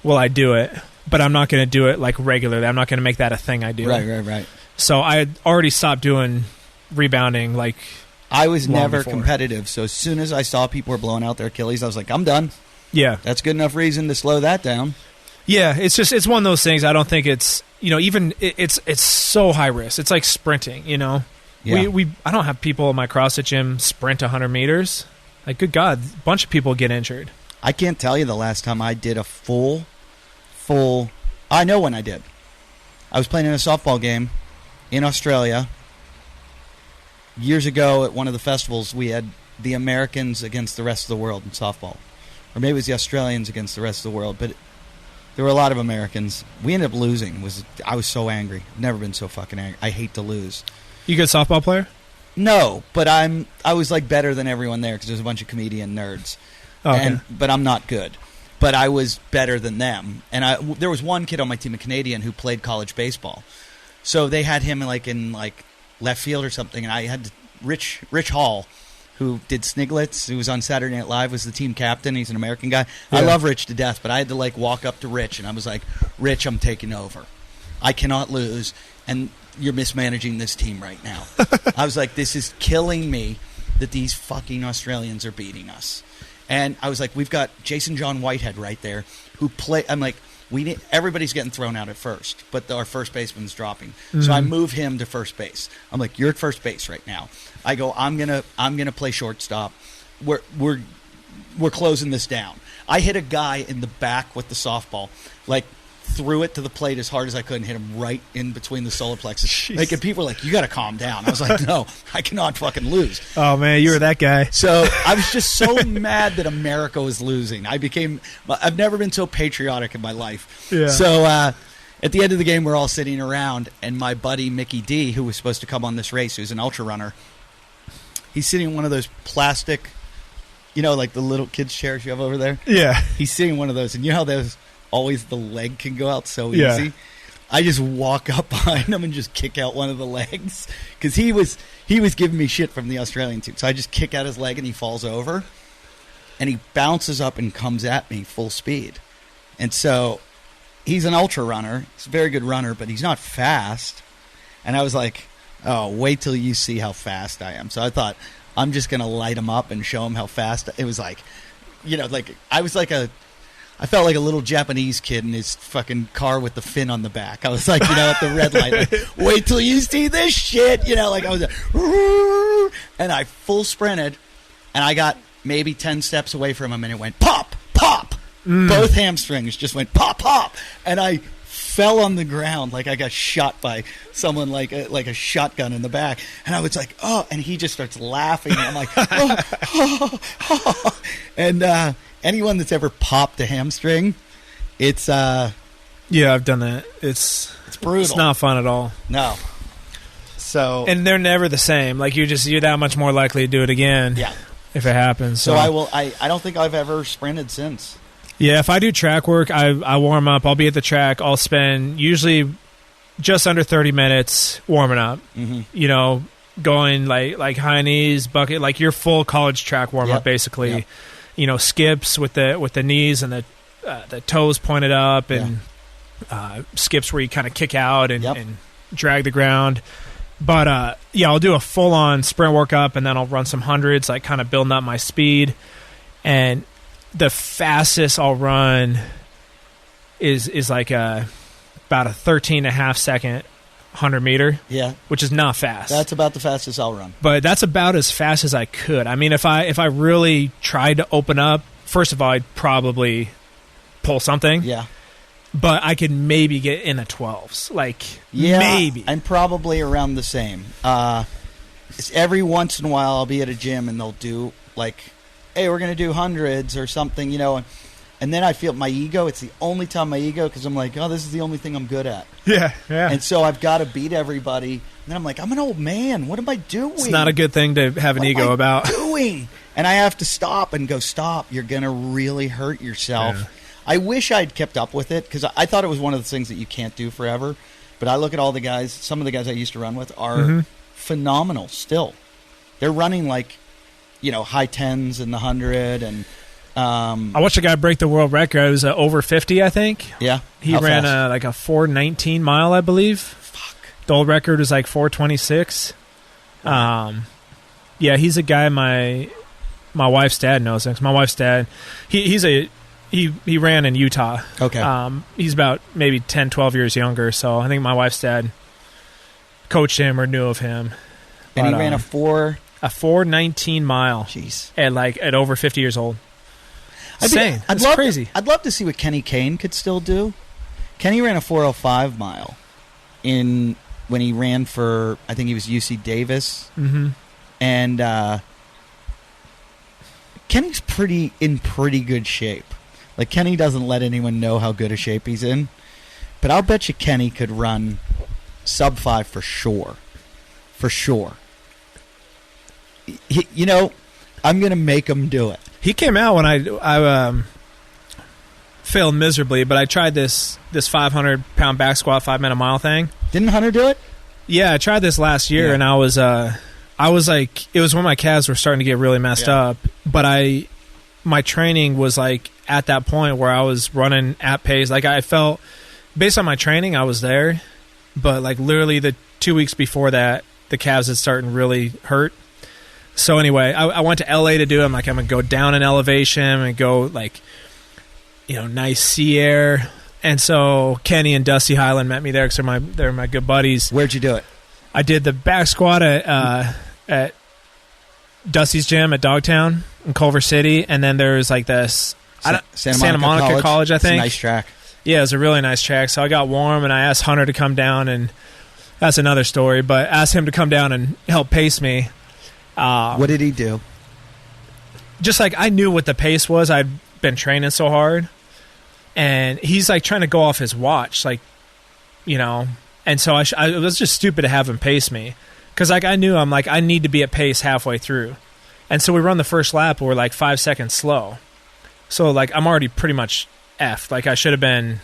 will I do it. But I'm not going to do it like regularly. I'm not going to make that a thing I do. Right. So I had already stopped doing rebounding. Like I was never competitive, so as soon as I saw people were blowing out their Achilles, I was like, I'm done. Yeah, that's good enough reason to slow that down. Yeah, it's one of those things. I don't think it's it's so high risk. It's like sprinting. Yeah. I don't have people in my CrossFit gym sprint 100 meters. Like, good God, a bunch of people get injured. I can't tell you the last time I did a full. I know when I did. I was playing in a softball game in Australia. Years ago at one of the festivals, we had the Americans against the rest of the world in softball. Or maybe it was the Australians against the rest of the world. But there were a lot of Americans. We ended up losing. I was so angry. I've never been so fucking angry. I hate to lose. You a good softball player? No, but I was like better than everyone there because there's a bunch of comedian nerds. Okay. But I'm not good. But I was better than them. And there was one kid on my team, a Canadian, who played college baseball. So they had him in left field or something, and I had Rich Hall, who did Sniglets, who was on Saturday Night Live, was the team captain. He's an American guy. Yeah. I love Rich to death, but I had to walk up to Rich, and I was like, Rich, I'm taking over. I cannot lose, and you're mismanaging this team right now. I was like, this is killing me that these fucking Australians are beating us. And I was like, we've got Jason John Whitehead right there who play. I'm like, everybody's getting thrown out at first, but our first baseman's dropping. Mm-hmm. So I move him to first base. I'm like, you're at first base right now. I go, I'm gonna play shortstop. We're closing this down. I hit a guy in the back with the softball, threw it to the plate as hard as I could and hit him right in between the solar plexus. Jeez. And people were like, you got to calm down. I was like, no, I cannot fucking lose. Oh, man, you were that guy. So I was just so mad that America was losing. I've never been so patriotic in my life. Yeah. So at the end of the game, we're all sitting around, and my buddy Mickey D, who was supposed to come on this race, who's an ultra runner, he's sitting in one of those plastic, like the little kids' chairs you have over there? Yeah. He's sitting in one of those, and you know how those always the leg can go out so Yeah. easy? I just walk up behind him and just kick out one of the legs because he was giving me shit from the Australian team. So I just kick out his leg and he falls over, and he bounces up and comes at me full speed. And so he's an ultra runner. He's a very good runner, but he's not fast. And I was like, oh, wait till you see how fast I am. So I thought, I'm just going to light him up and show him how fast. It was like, I felt like a little Japanese kid in his fucking car with the fin on the back. I was like, at the red light, like, wait till you see this shit. Like I was like, and I full sprinted, and I got maybe 10 steps away from him, and it went pop, pop. Both hamstrings just went pop, pop. And I fell on the ground like I got shot by someone like a shotgun in the back. And I was like, oh, and he just starts laughing. And I'm like, oh. And anyone that's ever popped a hamstring, it's yeah, I've done that. It's brutal. It's not fun at all. No. So and they're never the same. Like you're that much more likely to do it again. Yeah. If it happens. So I don't think I've ever sprinted since. Yeah, if I do track work, I warm up. I'll be at the track. I'll spend usually just under 30 minutes warming up. Mm-hmm. Going like high knees, bucket, like your full college track warm up, basically. Yep. Skips with the knees and the toes pointed up, and skips where you kind of kick out and drag the ground. But I'll do a full on sprint workup, and then I'll run some hundreds, like kind of building up my speed. And the fastest I'll run is like about a 13.5 second 100 meter. Yeah, which is not fast. That's about the fastest I'll run. But that's about as fast as I could. I mean, if I really tried to open up, first of all, I'd probably pull something. Yeah. But I could maybe get in the 12s. Maybe. I'm probably around the same. Every once in a while I'll be at a gym and they'll do hey, we're going to do hundreds or something, and then I feel my ego. It's the only time my ego, because I'm like, oh, this is the only thing I'm good at. Yeah. And so I've got to beat everybody. And then I'm like, I'm an old man. What am I doing? It's not a good thing to have an ego about. What am I doing? And I have to stop and go, stop. You're going to really hurt yourself. Yeah. I wish I'd kept up with it, because I thought it was one of the things that you can't do forever. But I look at all the guys, some of the guys I used to run with are phenomenal still. They're running high 10s in the 100, and I watched a guy break the world record. It was over 50, I think. Yeah, he ran a 4:19 mile, I believe. Fuck. The old record was 4:26. Yeah, he's a guy my wife's dad knows. My wife's dad, he ran in Utah. Okay. He's about maybe 10, 12 years younger. So I think my wife's dad coached him or knew of him. And he ran a 4:19 mile. Jeez. At over 50 years old. Insane. It's crazy. I'd love to see what Kenny Kane could still do. Kenny ran a 4:05 mile when he ran for, I think he was UC Davis. Mm-hmm. And Kenny's in pretty good shape. Kenny doesn't let anyone know how good a shape he's in. But I'll bet you Kenny could run sub 5 for sure. For sure. I'm going to make him do it. He came out when I failed miserably, but I tried this 500-pound back squat 5-minute mile thing. Didn't Hunter do it? Yeah, I tried this last year, and I was like, it was when my calves were starting to get really messed up, but my training was at that point where I was running at pace. I felt, based on my training, I was there, but literally the 2 weeks before that, the calves had started to really hurt. So anyway, I went to LA to do it. I'm going to go down in elevation and go nice sea air. And so Kenny and Dusty Highland met me there because they're my good buddies. Where'd you do it? I did the back squat at Dusty's gym at Dogtown in Culver City, and then there's this Santa Monica College, I think. It's a nice track. Yeah, it was a really nice track. So I got warm, and I asked Hunter to come down, and that's another story. But asked him to come down and help pace me. What did he do? Just I knew what the pace was. I'd been training so hard, and he's trying to go off his watch. And so it was just stupid to have him pace me, because like I knew I need to be at pace halfway through, and so we run the first lap, and we're like 5 seconds slow. So like I'm already pretty much effed. Like I should have ran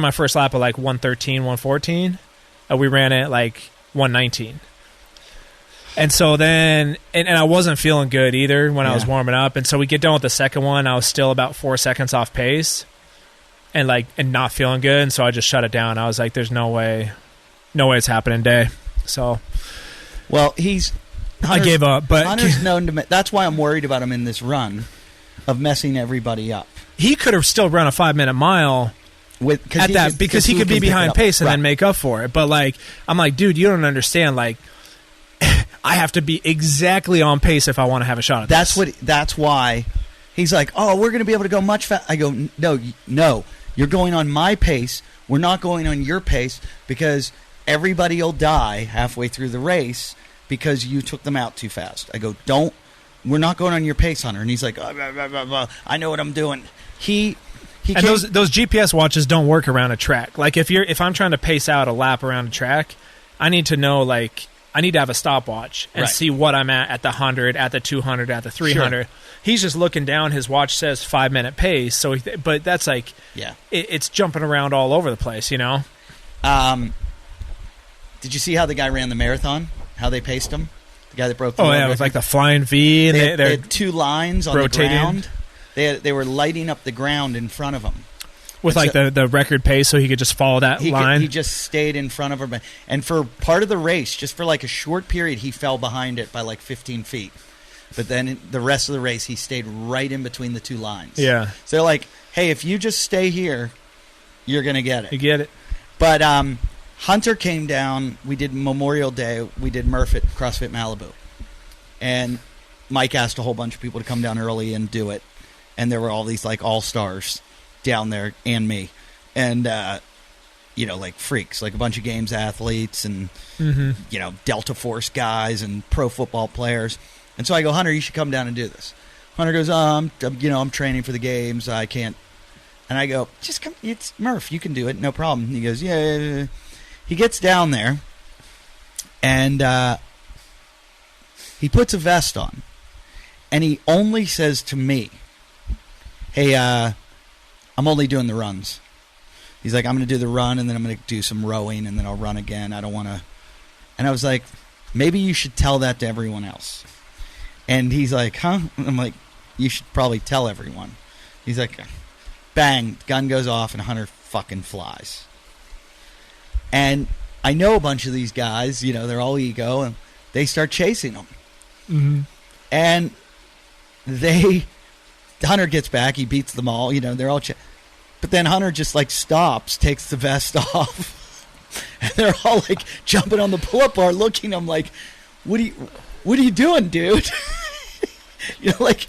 my first lap at like 113, 114. We ran it like 119. And so then, and I wasn't feeling good either when I was warming up. And so we get done with the second one. I was still about 4 seconds off pace and not feeling good. And so I just shut it down. I was like, there's no way it's happening today. So, well, I gave up, but Hunter's known to, that's why I'm worried about him in this run of messing everybody up. He could have still run a 5-minute mile because he could be behind pace and then make up for it. But like, I'm like, dude, you don't understand. Like, I have to be exactly on pace if I want to have a shot at this. That's why he's like, oh, we're going to be able to go much faster. I go, no, you're going on my pace. We're not going on your pace, because everybody will die halfway through the race because you took them out too fast. I go, we're not going on your pace, Hunter. And he's like, blah, blah, blah, blah. I know what I'm doing. Those GPS watches don't work around a track. Like if I'm trying to pace out a lap around a track, I need to know, like, I need to have a stopwatch and see what I'm at the 100, at the 200, at the 300. Sure. He's just looking down. His watch says 5-minute pace. So, but that's like, it's jumping around all over the place, Did you see how the guy ran the marathon? How they paced him? The guy that broke the with like the flying V. And they had 2 lines on rotating. The ground. They were lighting up the ground in front of him. With like the record pace, so he could just follow that line? He just stayed in front of her. And for part of the race, just for like a short period, he fell behind it by like 15 feet. But then the rest of the race, he stayed right in between the 2 lines. Yeah. So they're like, hey, if you just stay here, you're going to get it. You get it. But Hunter came down. We did Memorial Day. We did Murph at CrossFit Malibu. And Mike asked a whole bunch of people to come down early and do it. And there were all these like all-stars down there, and me, and like freaks, like a bunch of games athletes and Delta Force guys and pro football players. And so I go, Hunter, you should come down and do this. Hunter goes, I'm training for the games, I can't. And I go, just come, it's Murph, you can do it, no problem. And he goes, yeah. He gets down there, and he puts a vest on, and he only says to me, hey, I'm only doing the runs. He's like, I'm going to do the run, and then I'm going to do some rowing, and then I'll run again. I don't want to. And I was like, maybe you should tell that to everyone else. And he's like, huh? And I'm like, you should probably tell everyone. He's like, bang, gun goes off, and Hunter fucking flies. And I know a bunch of these guys, they're all ego, and they start chasing him. Mm-hmm. And Hunter gets back, he beats them all, they're all but then Hunter just like stops, takes the vest off, and they're all like jumping on the pull-up bar, looking at him like, what are you doing, dude? Like,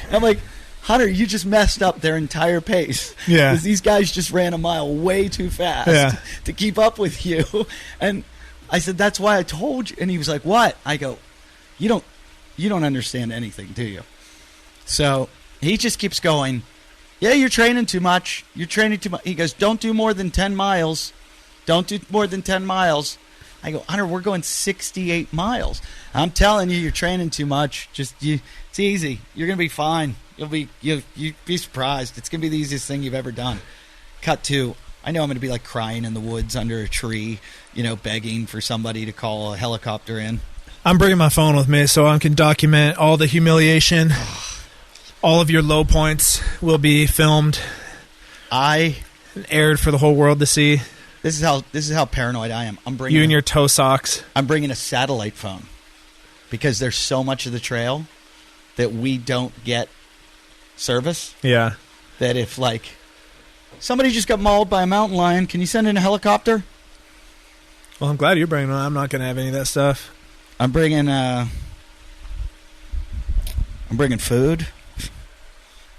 I'm like, Hunter, you just messed up their entire pace. Yeah. Because these guys just ran a mile way too fast to keep up with you. And I said, that's why I told you. And he was like, what? I go, you don't understand anything, do you? So he just keeps going, yeah, you're training too much. You're training too much. He goes, don't do more than 10 miles. Don't do more than 10 miles. I go, Hunter, we're going 68 miles. I'm telling you, you're training too much. It's easy. You're going to be fine. You'll be surprised. It's going to be the easiest thing you've ever done. Cut to, I know I'm going to be like crying in the woods under a tree, begging for somebody to call a helicopter in. I'm bringing my phone with me so I can document all the humiliation. All of your low points will be filmed. And aired for the whole world to see. This is how paranoid I am. I'm bringing you and your toe socks. I'm bringing a satellite phone because there's so much of the trail that we don't get service. Yeah. That if like somebody just got mauled by a mountain lion, can you send in a helicopter? Well, I'm glad you're bringing it. I'm not going to have any of that stuff. I'm bringing food.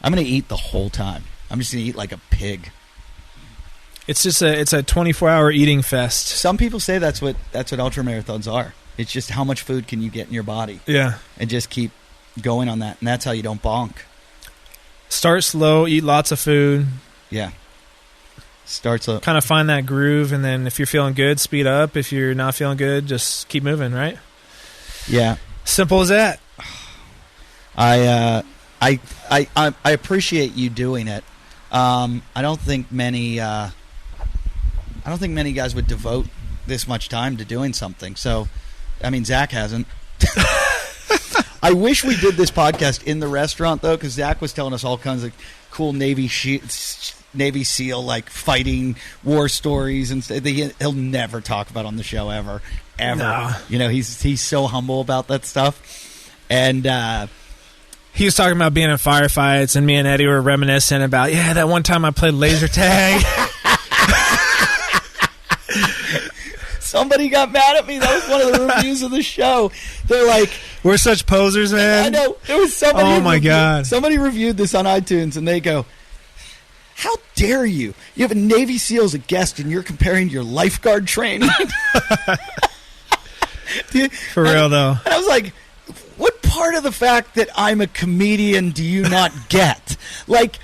I'm going to eat the whole time. I'm just going to eat like a pig. It's just a 24-hour eating fest. Some people say that's what ultra marathons are. It's just how much food can you get in your body. Yeah. And just keep going on that. And that's how you don't bonk. Start slow, eat lots of food. Yeah. Starts up. Kind of find that groove, and then if you're feeling good, speed up. If you're not feeling good, just keep moving, right? Yeah. Simple as that. I appreciate you doing it. I don't think many guys would devote this much time to doing something. So, I mean, Zach hasn't. I wish we did this podcast in the restaurant, though, because Zach was telling us all kinds of cool Navy SEAL like fighting war stories, and he'll never talk about on the show ever. No. You know, he's so humble about that stuff, and he was talking about being in firefights, and me and Eddie were reminiscing about that one time I played laser tag. Somebody got mad at me. That was one of the reviews of the show. They're like, "We're such posers, man." I know. There was somebody. Oh my God! Somebody reviewed this on iTunes, and they go, "How dare you? You have a Navy SEAL as a guest, and you're comparing your lifeguard training." For real, though. And I was like, "What part of the fact that I'm a comedian do you not get? Like,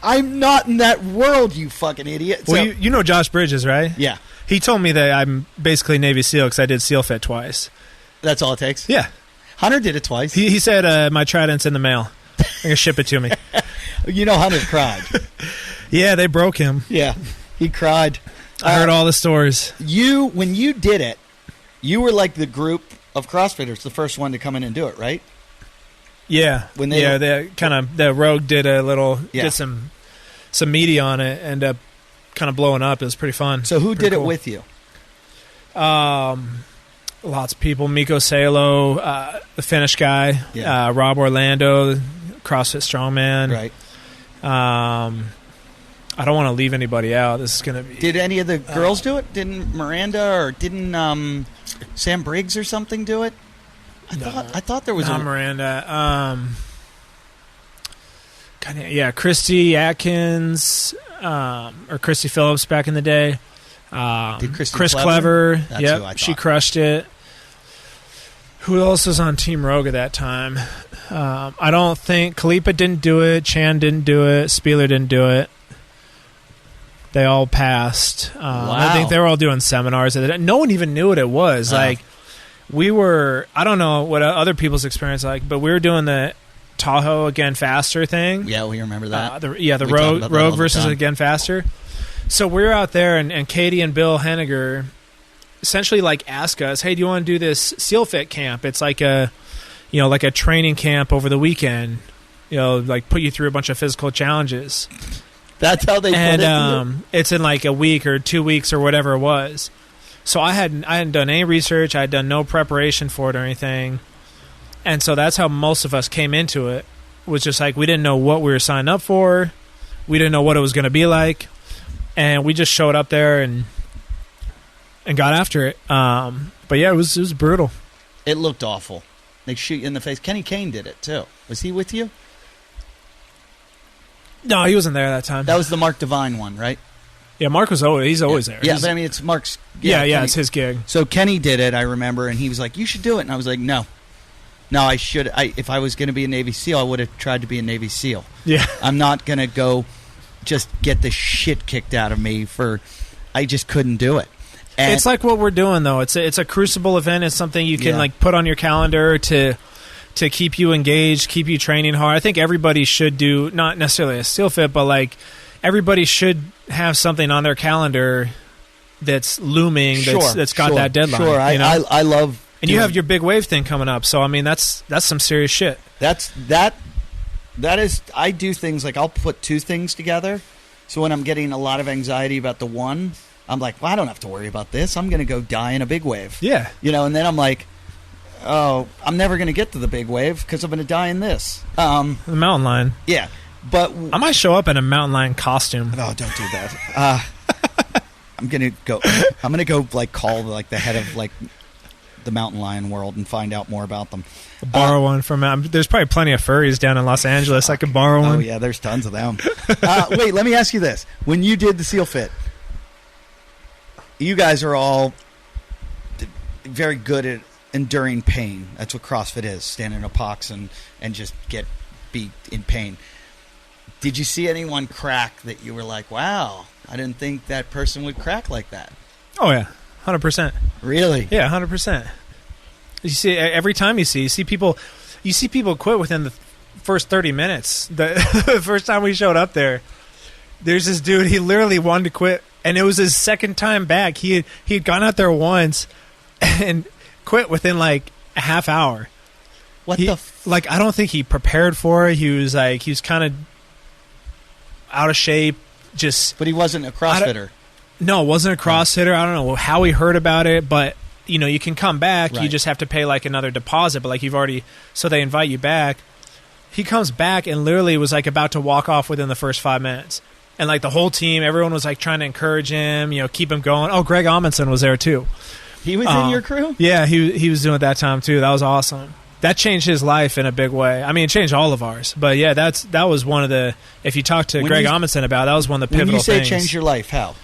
I'm not in that world, you fucking idiot." Well, you know Josh Bridges, right? Yeah. He told me that I'm basically Navy SEAL because I did SEAL Fit twice. That's all it takes? Yeah. Hunter did it twice. He said my trident's in the mail. They're going to ship it to me. You know Hunter cried. Yeah, they broke him. Yeah, he cried. I heard all the stories. When you did it, you were like the group of CrossFitters, the first one to come in and do it, right? Yeah. The Rogue did a little, did some media on it, and kind of blowing up. It was pretty fun. So who did it with you? Lots of people. Miko Salo, the Finnish guy, Rob Orlando, CrossFit Strongman. Right. I don't want to leave anybody out. This is going to be... Did any of the girls do it? Didn't Miranda or didn't Sam Briggs or something do it? I thought there was not Miranda. Christy Atkins or Christy Phillips back in the day. Did Chris Clever. Yep, she crushed it. Who else was on Team Rogue at that time? I don't think Kalipa didn't do it. Chan didn't do it. Spieler didn't do it. They all passed. Wow. I think they were all doing seminars. No one even knew what it was. Like, we were, I don't know what other people's experience like, but we were doing the Tahoe Again Faster thing. Yeah, we remember that. The Rogue versus Again Faster. So we were out there, and Katie and Bill Henniger essentially like ask us, "Hey, do you want to do this SEAL Fit camp? It's like a training camp over the weekend. Like put you through a bunch of physical challenges." That's how they put it. And it's in like a week or 2 weeks or whatever it was. So I hadn't done any research. I had done no preparation for it or anything. And so that's how most of us came into it. Was just like we didn't know what we were signing up for. We didn't know what it was going to be like. And we just showed up there and got after it. But yeah, it was brutal. It looked awful. They shoot you in the face. Kenny Kane did it too. Was he with you? No, he wasn't there that time. That was the Mark Devine one, right? Yeah, Mark was always there. Yeah, but I mean, it's Mark's. Yeah, Kenny, it's his gig. So Kenny did it, I remember, and he was like, "You should do it," and I was like, "No, I should. If I was going to be a Navy SEAL, I would have tried to be a Navy SEAL. Yeah, I'm not going to go just get the shit kicked out of me for. I just couldn't do it." And it's like what we're doing though. It's a crucible event. It's something you can like put on your calendar to keep you engaged, keep you training hard. I think everybody should do, not necessarily a SEAL Fit, but like everybody should have something on their calendar that's looming, that's got that deadline. Sure, I love. And you have your big wave thing coming up, so I mean that's some serious shit. That is. I do things like I'll put two things together, so when I'm getting a lot of anxiety about the one, I'm like, well, I don't have to worry about this. I'm going to go die in a big wave. Yeah, and then I'm like, oh, I'm never going to get to the big wave because I'm going to die in this. The mountain lion. Yeah, but I might show up in a mountain lion costume. No, don't do that. I'm going to go like call like the head of like the mountain lion world and find out more about them. Borrow one from. There's probably plenty of furries down in Los Angeles. I could borrow one. Oh yeah, there's tons of them. Wait, let me ask you this: when you did the SEAL Fit, you guys are all very good at enduring pain. That's what CrossFit is: stand in a box and just be in pain. Did you see anyone crack that you were like, wow, I didn't think that person would crack like that? Oh, yeah. 100%. Really? Yeah, 100%. You see, every time you see people quit within the first 30 minutes. The first time we showed up there's this dude, he literally wanted to quit, and it was his second time back. He had gone out there once and quit within like a half hour. Like, I don't think he prepared for it. He was kind of out of shape. But he wasn't a CrossFitter. No, wasn't a CrossFitter. I don't know how he heard about it, but you can come back. Right. You just have to pay like another deposit, but like so they invite you back. He comes back and literally was like about to walk off within the first 5 minutes. And like the whole team, everyone was like trying to encourage him, keep him going. Oh, Greg Amundsen was there too. He was in your crew? Yeah, he was doing it that time too. That was awesome. That changed his life in a big way. I mean, it changed all of ours. But yeah, that was one of the, if you talk to Greg Amundsen about, that was one of the pivotal things. When you say change your life, how?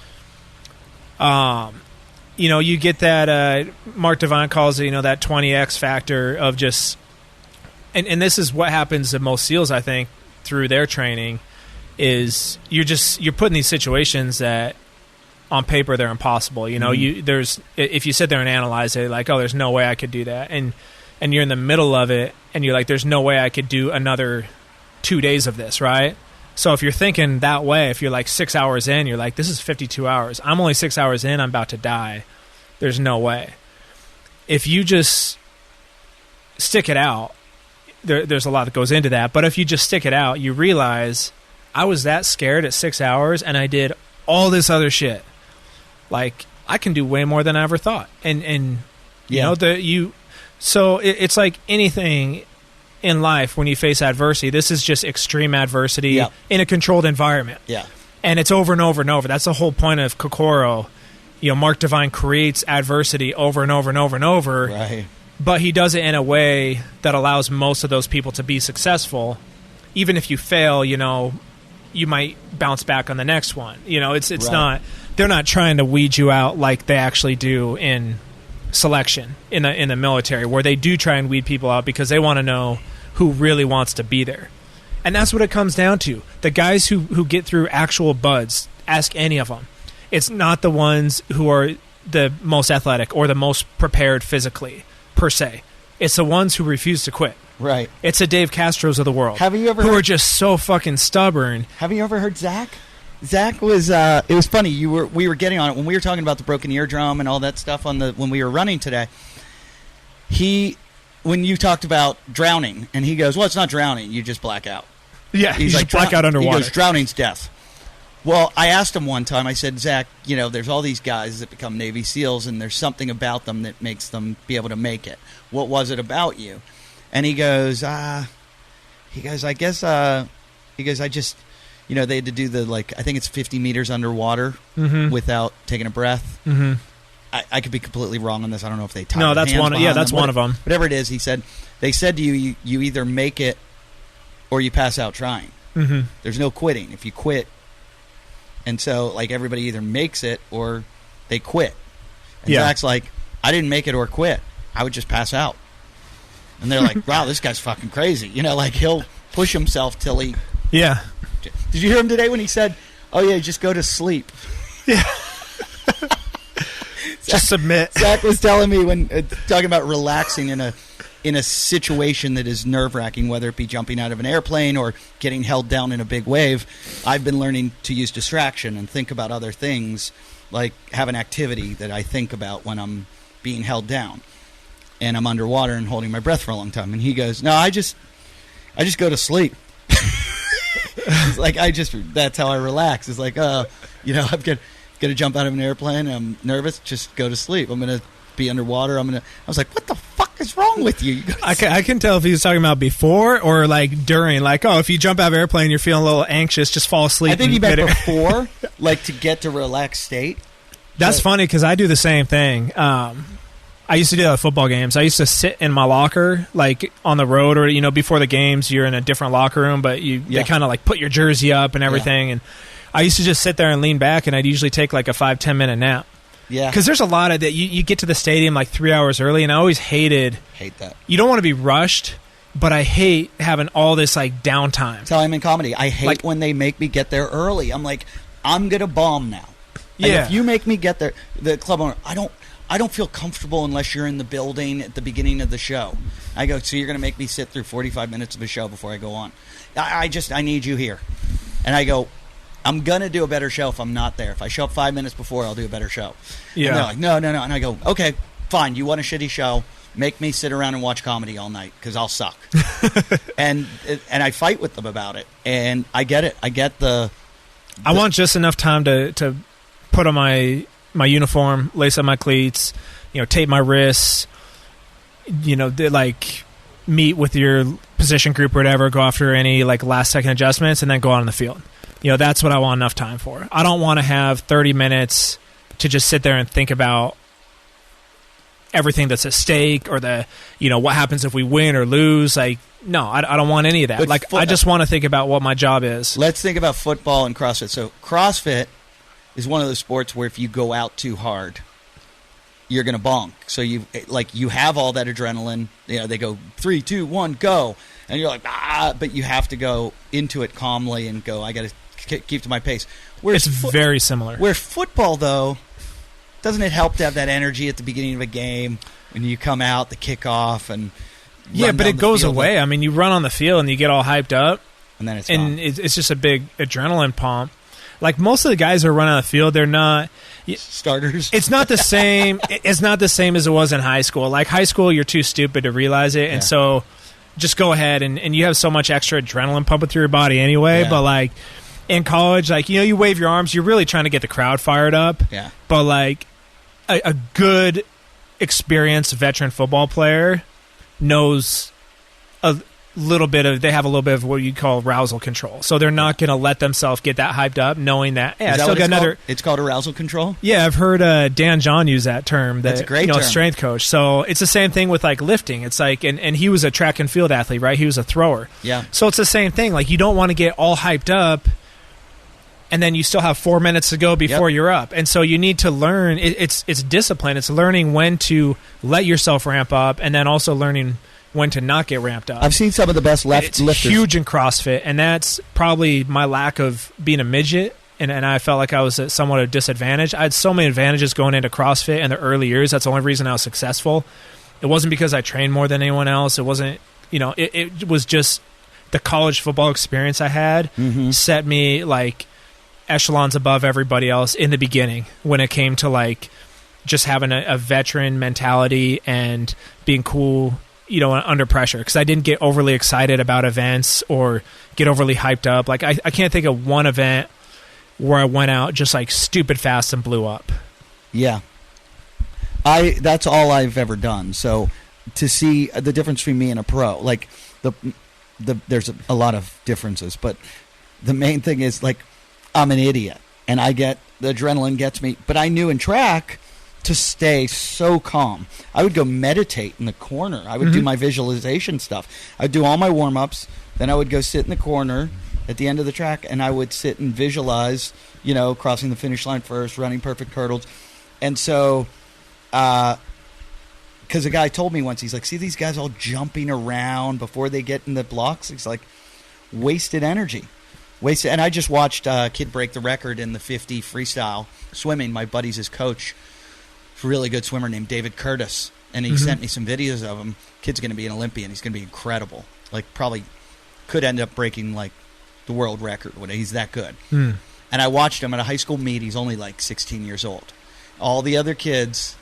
You get that, Mark Devine calls it, that 20X factor of just, and this is what happens to most SEALs, I think, through their training, is you're put in these situations that on paper they're impossible. If you sit there and analyze it, like, oh, there's no way I could do that. And you're in the middle of it, and you're like, there's no way I could do another 2 days of this, right? So if you're thinking that way, if you're like 6 hours in, you're like, this is 52 hours. I'm only 6 hours in. I'm about to die. There's no way. If you just stick it out, there's a lot that goes into that. But if you just stick it out, you realize I was that scared at 6 hours, and I did all this other shit. Like, I can do way more than I ever thought. So it's like anything in life when you face adversity. This is just extreme adversity in a controlled environment. Yeah. And it's over and over and over. That's the whole point of Kokoro. Mark Devine creates adversity over and over and over and over. Right. But he does it in a way that allows most of those people to be successful. Even if you fail, you might bounce back on the next one. It's right. Not, they're not trying to weed you out like they actually do in selection in the military, where they do try and weed people out because they want to know who really wants to be there. And that's what it comes down to. The guys who get through actual buds, ask any of them. It's not the ones who are the most athletic or the most prepared physically, per se. It's the ones who refuse to quit. Right. It's the Dave Castros of the world. Have you ever who are just so fucking stubborn. Have you ever heard Zach? Zach was. It was funny. We were getting on it when we were talking about the broken eardrum and all that stuff when we were running today. When you talked about drowning, and he goes, "Well, it's not drowning. You just black out." Yeah, he's like black out underwater. He goes, "Drowning's death." Well, I asked him one time. I said, "Zach, there's all these guys that become Navy SEALs, and there's something about them that makes them be able to make it. What was it about you?" And he goes, I guess, I just, they had to do the, I think it's 50 meters underwater without taking a breath. Mm-hmm. I could be completely wrong on this. I don't know if they tied No, that's one. Yeah, that's one of them. Whatever it is, he said, they said to you either make it or you pass out trying. Mm-hmm. There's no quitting. If you quit, and so, everybody either makes it or they quit. And Zach's like, I didn't make it or quit. I would just pass out. And they're like, wow, this guy's fucking crazy. He'll push himself till he... Yeah. Did you hear him today when he said, oh, yeah, just go to sleep? Yeah. Just submit. Zach was telling me when talking about relaxing in a situation that is nerve-wracking, whether it be jumping out of an airplane or getting held down in a big wave, I've been learning to use distraction and think about other things, like have an activity that I think about when I'm being held down. And I'm underwater and holding my breath for a long time. And he goes, no, I just go to sleep. It's like, that's how I relax. It's like, I'm going to jump out of an airplane. I'm nervous. Just go to sleep. I'm going to be underwater. I was like, what the fuck is wrong with you? I can tell if he was talking about before or during. If you jump out of an airplane, you're feeling a little anxious, just fall asleep. I think he meant before, to get to relaxed state. That's funny because I do the same thing. I used to do that at football games. I used to sit in my locker, on the road, or before the games, you're in a different locker room, but they kind of put your jersey up and everything. Yeah. And I used to just sit there and lean back, and I'd usually take a 5-10 minute nap. Yeah, because there's a lot of that. You get to the stadium 3 hours early, and I always hate that. You don't want to be rushed. but I hate having all this like downtime. That's how I'm in comedy. I hate when they make me get there early. I'm like, I'm gonna bomb now. And if you make me get there, the club owner, I don't feel comfortable unless you're in the building at the beginning of the show. I go, so you're going to make me sit through 45 minutes of a show before I go on. I need you here. And I go, I'm going to do a better show if I'm not there. If I show up 5 minutes before, I'll do a better show. Yeah. And they're like, no. And I go, okay, fine. You want a shitty show? Make me sit around and watch comedy all night because I'll suck. and I fight with them about it. And I get it. I get the I want just enough time to put on my uniform, lace up my cleats, tape my wrists, like meet with your position group or whatever, go after any like last second adjustments, and then go out on the field. That's what I want enough time for. I don't want to have 30 minutes to just sit there and think about everything that's at stake or what happens if we win or lose. Like, no, I don't want any of that. But I just want to think about what my job is. Let's think about football and CrossFit. So CrossFit is one of those sports where if you go out too hard, you're going to bonk. So you have all that adrenaline. They go 3, 2, 1, go, and you're like but you have to go into it calmly and go. I got to keep to my pace. It's very similar. Where football though, doesn't it help to have that energy at the beginning of a game when you come out the kickoff and but it goes away. I mean, you run on the field and you get all hyped up, and then it's just a big adrenaline pump. Like most of the guys who run on the field, they're not starters. It's not the same. It's not the same as it was in high school. Like high school, you're too stupid to realize it, and so just go ahead and you have so much extra adrenaline pumping through your body anyway. Yeah. But like in college, like you wave your arms, you're really trying to get the crowd fired up. Yeah. But like a good, experienced veteran football player knows they have a little bit of what you call arousal control. So they're not going to let themselves get that hyped up knowing that, I still got another... It's called arousal control? Yeah, I've heard Dan John use that term. That's a great term. Strength coach. So it's the same thing with like lifting. It's like, and he was a track and field athlete, right? He was a thrower. Yeah. So it's the same thing. Like you don't want to get all hyped up and then you still have 4 minutes to go before you're up. And so you need to learn. It's discipline. It's learning when to let yourself ramp up and then also learning when to not get ramped up. I've seen some of the best lifters. It's huge in CrossFit, and that's probably my lack of being a midget, and I felt like I was at somewhat of a disadvantage. I had so many advantages going into CrossFit in the early years. That's the only reason I was successful. It wasn't because I trained more than anyone else. It wasn't, it was just the college football experience I had set me like echelons above everybody else in the beginning when it came to like just having a veteran mentality and being cool, under pressure, because I didn't get overly excited about events or get overly hyped up. Like I can't think of one event where I went out just like stupid fast and blew up. Yeah. That's all I've ever done. So to see the difference between me and a pro, like there's a lot of differences, but the main thing is like I'm an idiot and the adrenaline gets me, but I knew in track to stay so calm. I would go meditate in the corner. I would do my visualization stuff. I would do all my warm-ups. Then I would go sit in the corner at the end of the track, and I would sit and visualize, crossing the finish line first, running perfect hurdles. And so, because a guy told me once, he's like, see these guys all jumping around before they get in the blocks? He's like, wasted energy. And I just watched a kid break the record in the 50 freestyle swimming. My buddy's his coach. Really good swimmer named David Curtis, and he sent me some videos of him. Kid's going to be an Olympian. He's going to be incredible. Like probably could end up breaking like the world record. He's that good. And I watched him at a high school meet. He's only like 16 years old. All the other kids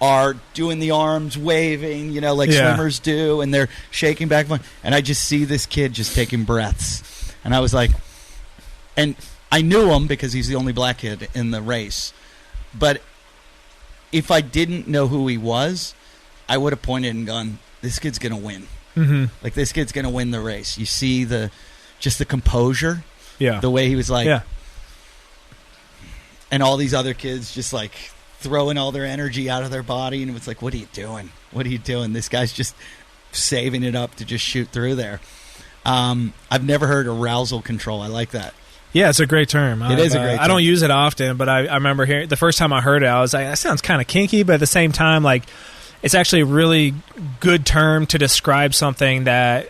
are doing the arms waving, swimmers do, and they're shaking back and forth. And I just see this kid just taking breaths, and I was like, and I knew him because he's the only black kid in the race, but if I didn't know who he was, I would have pointed and gone, this kid's going to win. Like, this kid's going to win the race. You see the composure, the way he was like, and all these other kids just like throwing all their energy out of their body, and it was like, what are you doing? What are you doing? This guy's just saving it up to just shoot through there. I've never heard arousal control. I like that. Yeah, it's a great term. It is a great term. I don't use it often, but I remember hearing the first time I heard it, I was like, that sounds kind of kinky, but at the same time, like, it's actually a really good term to describe something that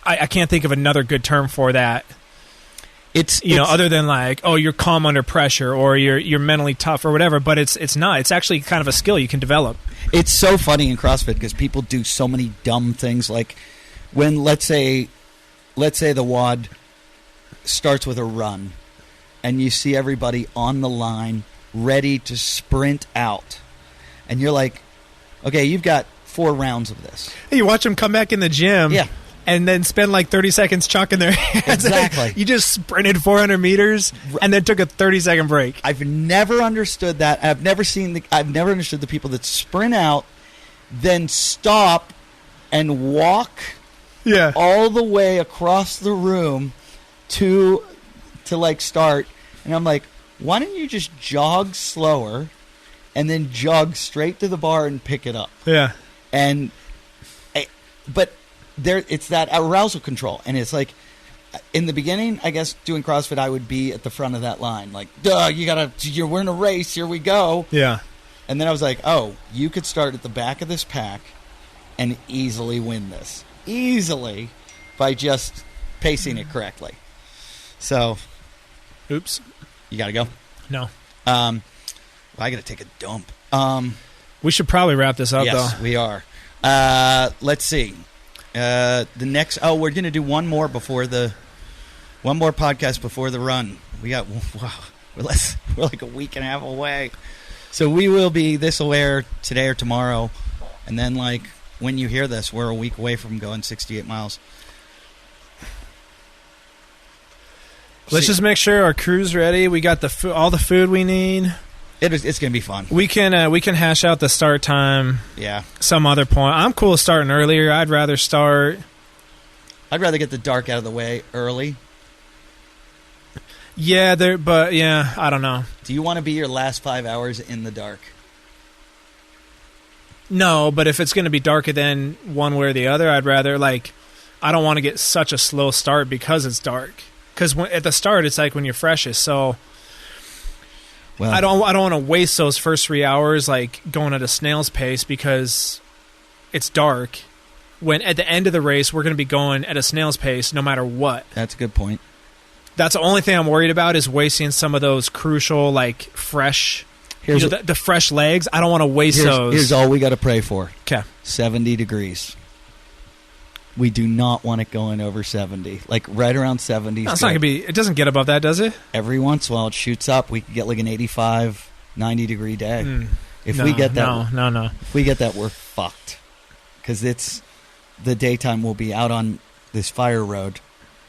I can't think of another good term for that. It's other than like, oh, you're calm under pressure or you're mentally tough or whatever, but it's not. It's actually kind of a skill you can develop. It's so funny in CrossFit because people do so many dumb things. Like when let's say the WOD starts with a run, and you see everybody on the line ready to sprint out, and you're like, okay, you've got 4 rounds of this. You watch them come back in the gym. Yeah. And then spend like 30 seconds chalking their hands. Exactly. You just sprinted 400 meters and then took a 30-second break. I've never understood that. I've never understood the people that sprint out, then stop and walk all the way across the room to like start. And I'm like, why don't you just jog slower and then jog straight to the bar and pick it up? Yeah. But it's that arousal control, and it's like in the beginning, I guess doing CrossFit, I would be at the front of that line, like, duh, we're in a race, here we go. Yeah. And then I was like, oh, you could start at the back of this pack and easily win this, easily, by just pacing it correctly. So, oops, you got to go. No. I got to take a dump. We should probably wrap this up, yes, though. Yes, we are. Let's see. We're going to do one more podcast before the run. We're like a week and a half away. So we will be, this will air today or tomorrow. And then like when you hear this, we're a week away from going 68 miles. Let's just make sure our crew's ready. We got all the food we need. It's going to be fun. We can hash out the start time. Yeah. Some other point. I'm cool starting earlier. I'd rather get the dark out of the way early. Yeah, I don't know. Do you want to be your last 5 hours in the dark? No, but if it's going to be darker than one way or the other, I'd rather I don't want to get such a slow start because it's dark. Because at the start, it's like when you're freshest, so. Well, I don't want to waste those first 3 hours like going at a snail's pace because it's dark. When at the end of the race, we're going to be going at a snail's pace no matter what. That's a good point. That's the only thing I'm worried about is wasting some of those crucial, like fresh, the fresh legs. I don't want to waste those. Here's all we got to pray for. Okay. 70 degrees. We do not want it going over 70. Like right around 70. No, it's not going to be. It doesn't get above that, does it? Every once in a while it shoots up. We could get like an 85, 90 degree day. If we get that, no. If we get that, we're fucked. Because the daytime will be out on this fire road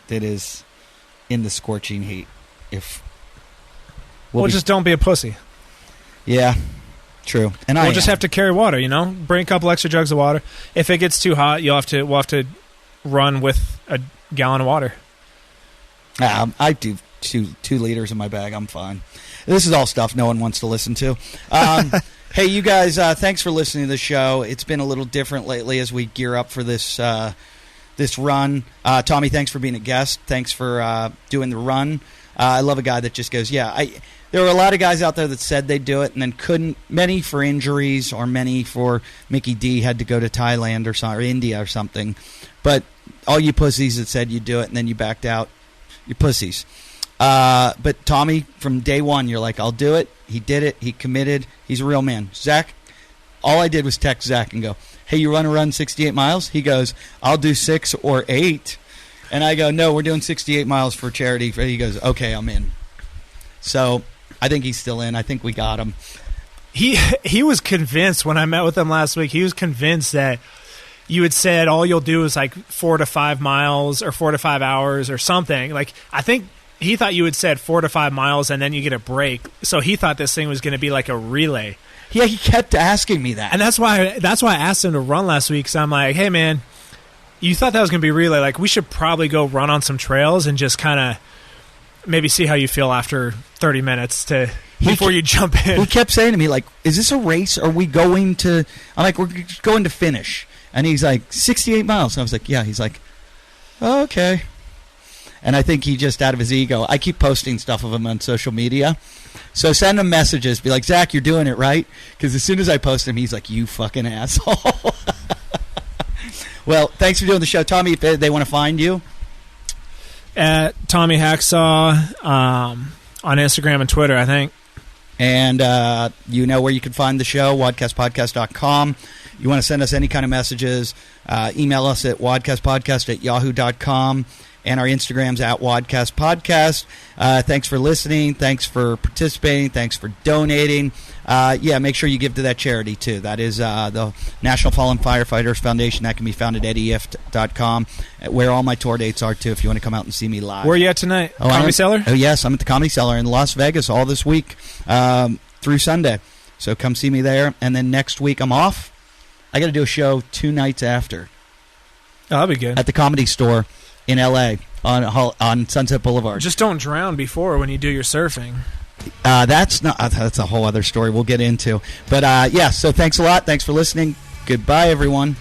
that is in the scorching heat. Just don't be a pussy. Yeah. True. And we'll just have to carry water, bring a couple extra jugs of water. If it gets too hot, we'll have to run with a gallon of water. I do 2 liters in my bag. I'm fine. This is all stuff no one wants to listen to. Hey, you guys, thanks for listening to the show. It's been a little different lately as we gear up for this run. Tommy, thanks for being a guest. Thanks for doing the run. I love a guy that just goes, there were a lot of guys out there that said they'd do it and then couldn't. Many for injuries or many for Mickey D had to go to Thailand or India or something. But all you pussies that said you'd do it and then you backed out, you're pussies. But Tommy, from day one, you're like, I'll do it. He did it. He committed. He's a real man. Zach, all I did was text Zach and go, hey, you want to run 68 miles? He goes, I'll do 6 or 8. And I go, no, we're doing 68 miles for charity. He goes, okay, I'm in. So I think he's still in. I think we got him. He was convinced when I met with him last week. He was convinced that you had said all you'll do is like 4 to 5 miles or 4 to 5 hours or something. Like I think he thought you had said 4 to 5 miles and then you get a break. So he thought this thing was going to be like a relay. Yeah, he kept asking me that, and that's why I asked him to run last week. Because I'm like, hey man, you thought that was going to be relay? Like we should probably go run on some trails and just kind of maybe see how you feel after 30 minutes before you jump in. He kept saying to me, like, is this a race? Are we going to... I'm like, we're going to finish. And he's like, 68 miles. And I was like, yeah. He's like, oh, okay. and I think he just out of his ego. I keep posting stuff of him on social media. So send him messages. Be like, Zach, you're doing it right? Because as soon as I post him, he's like, you fucking asshole. Well, thanks for doing the show. Tommy, if they want to find you. At Tommy Hacksaw on Instagram and Twitter, I think. And you know where you can find the show, wadcastpodcast.com. You want to send us any kind of messages, email us at wadcastpodcast@yahoo.com. And our Instagram's at wadcastpodcast. Thanks for listening. Thanks for participating. Thanks for donating. Make sure you give to that charity, too. That is the National Fallen Firefighters Foundation. That can be found at eddieft.com, where all my tour dates are, too, if you want to come out and see me live. Where are you at tonight? Comedy Cellar? Oh, yes. I'm at the Comedy Cellar in Las Vegas all this week through Sunday. So come see me there. And then next week I'm off. I got to do a show 2 nights after. Oh, that'll be good. At the Comedy Store in L.A. on Sunset Boulevard. Just don't drown before when you do your surfing. That's a whole other story we'll get into. But, so thanks a lot. Thanks for listening. Goodbye, everyone.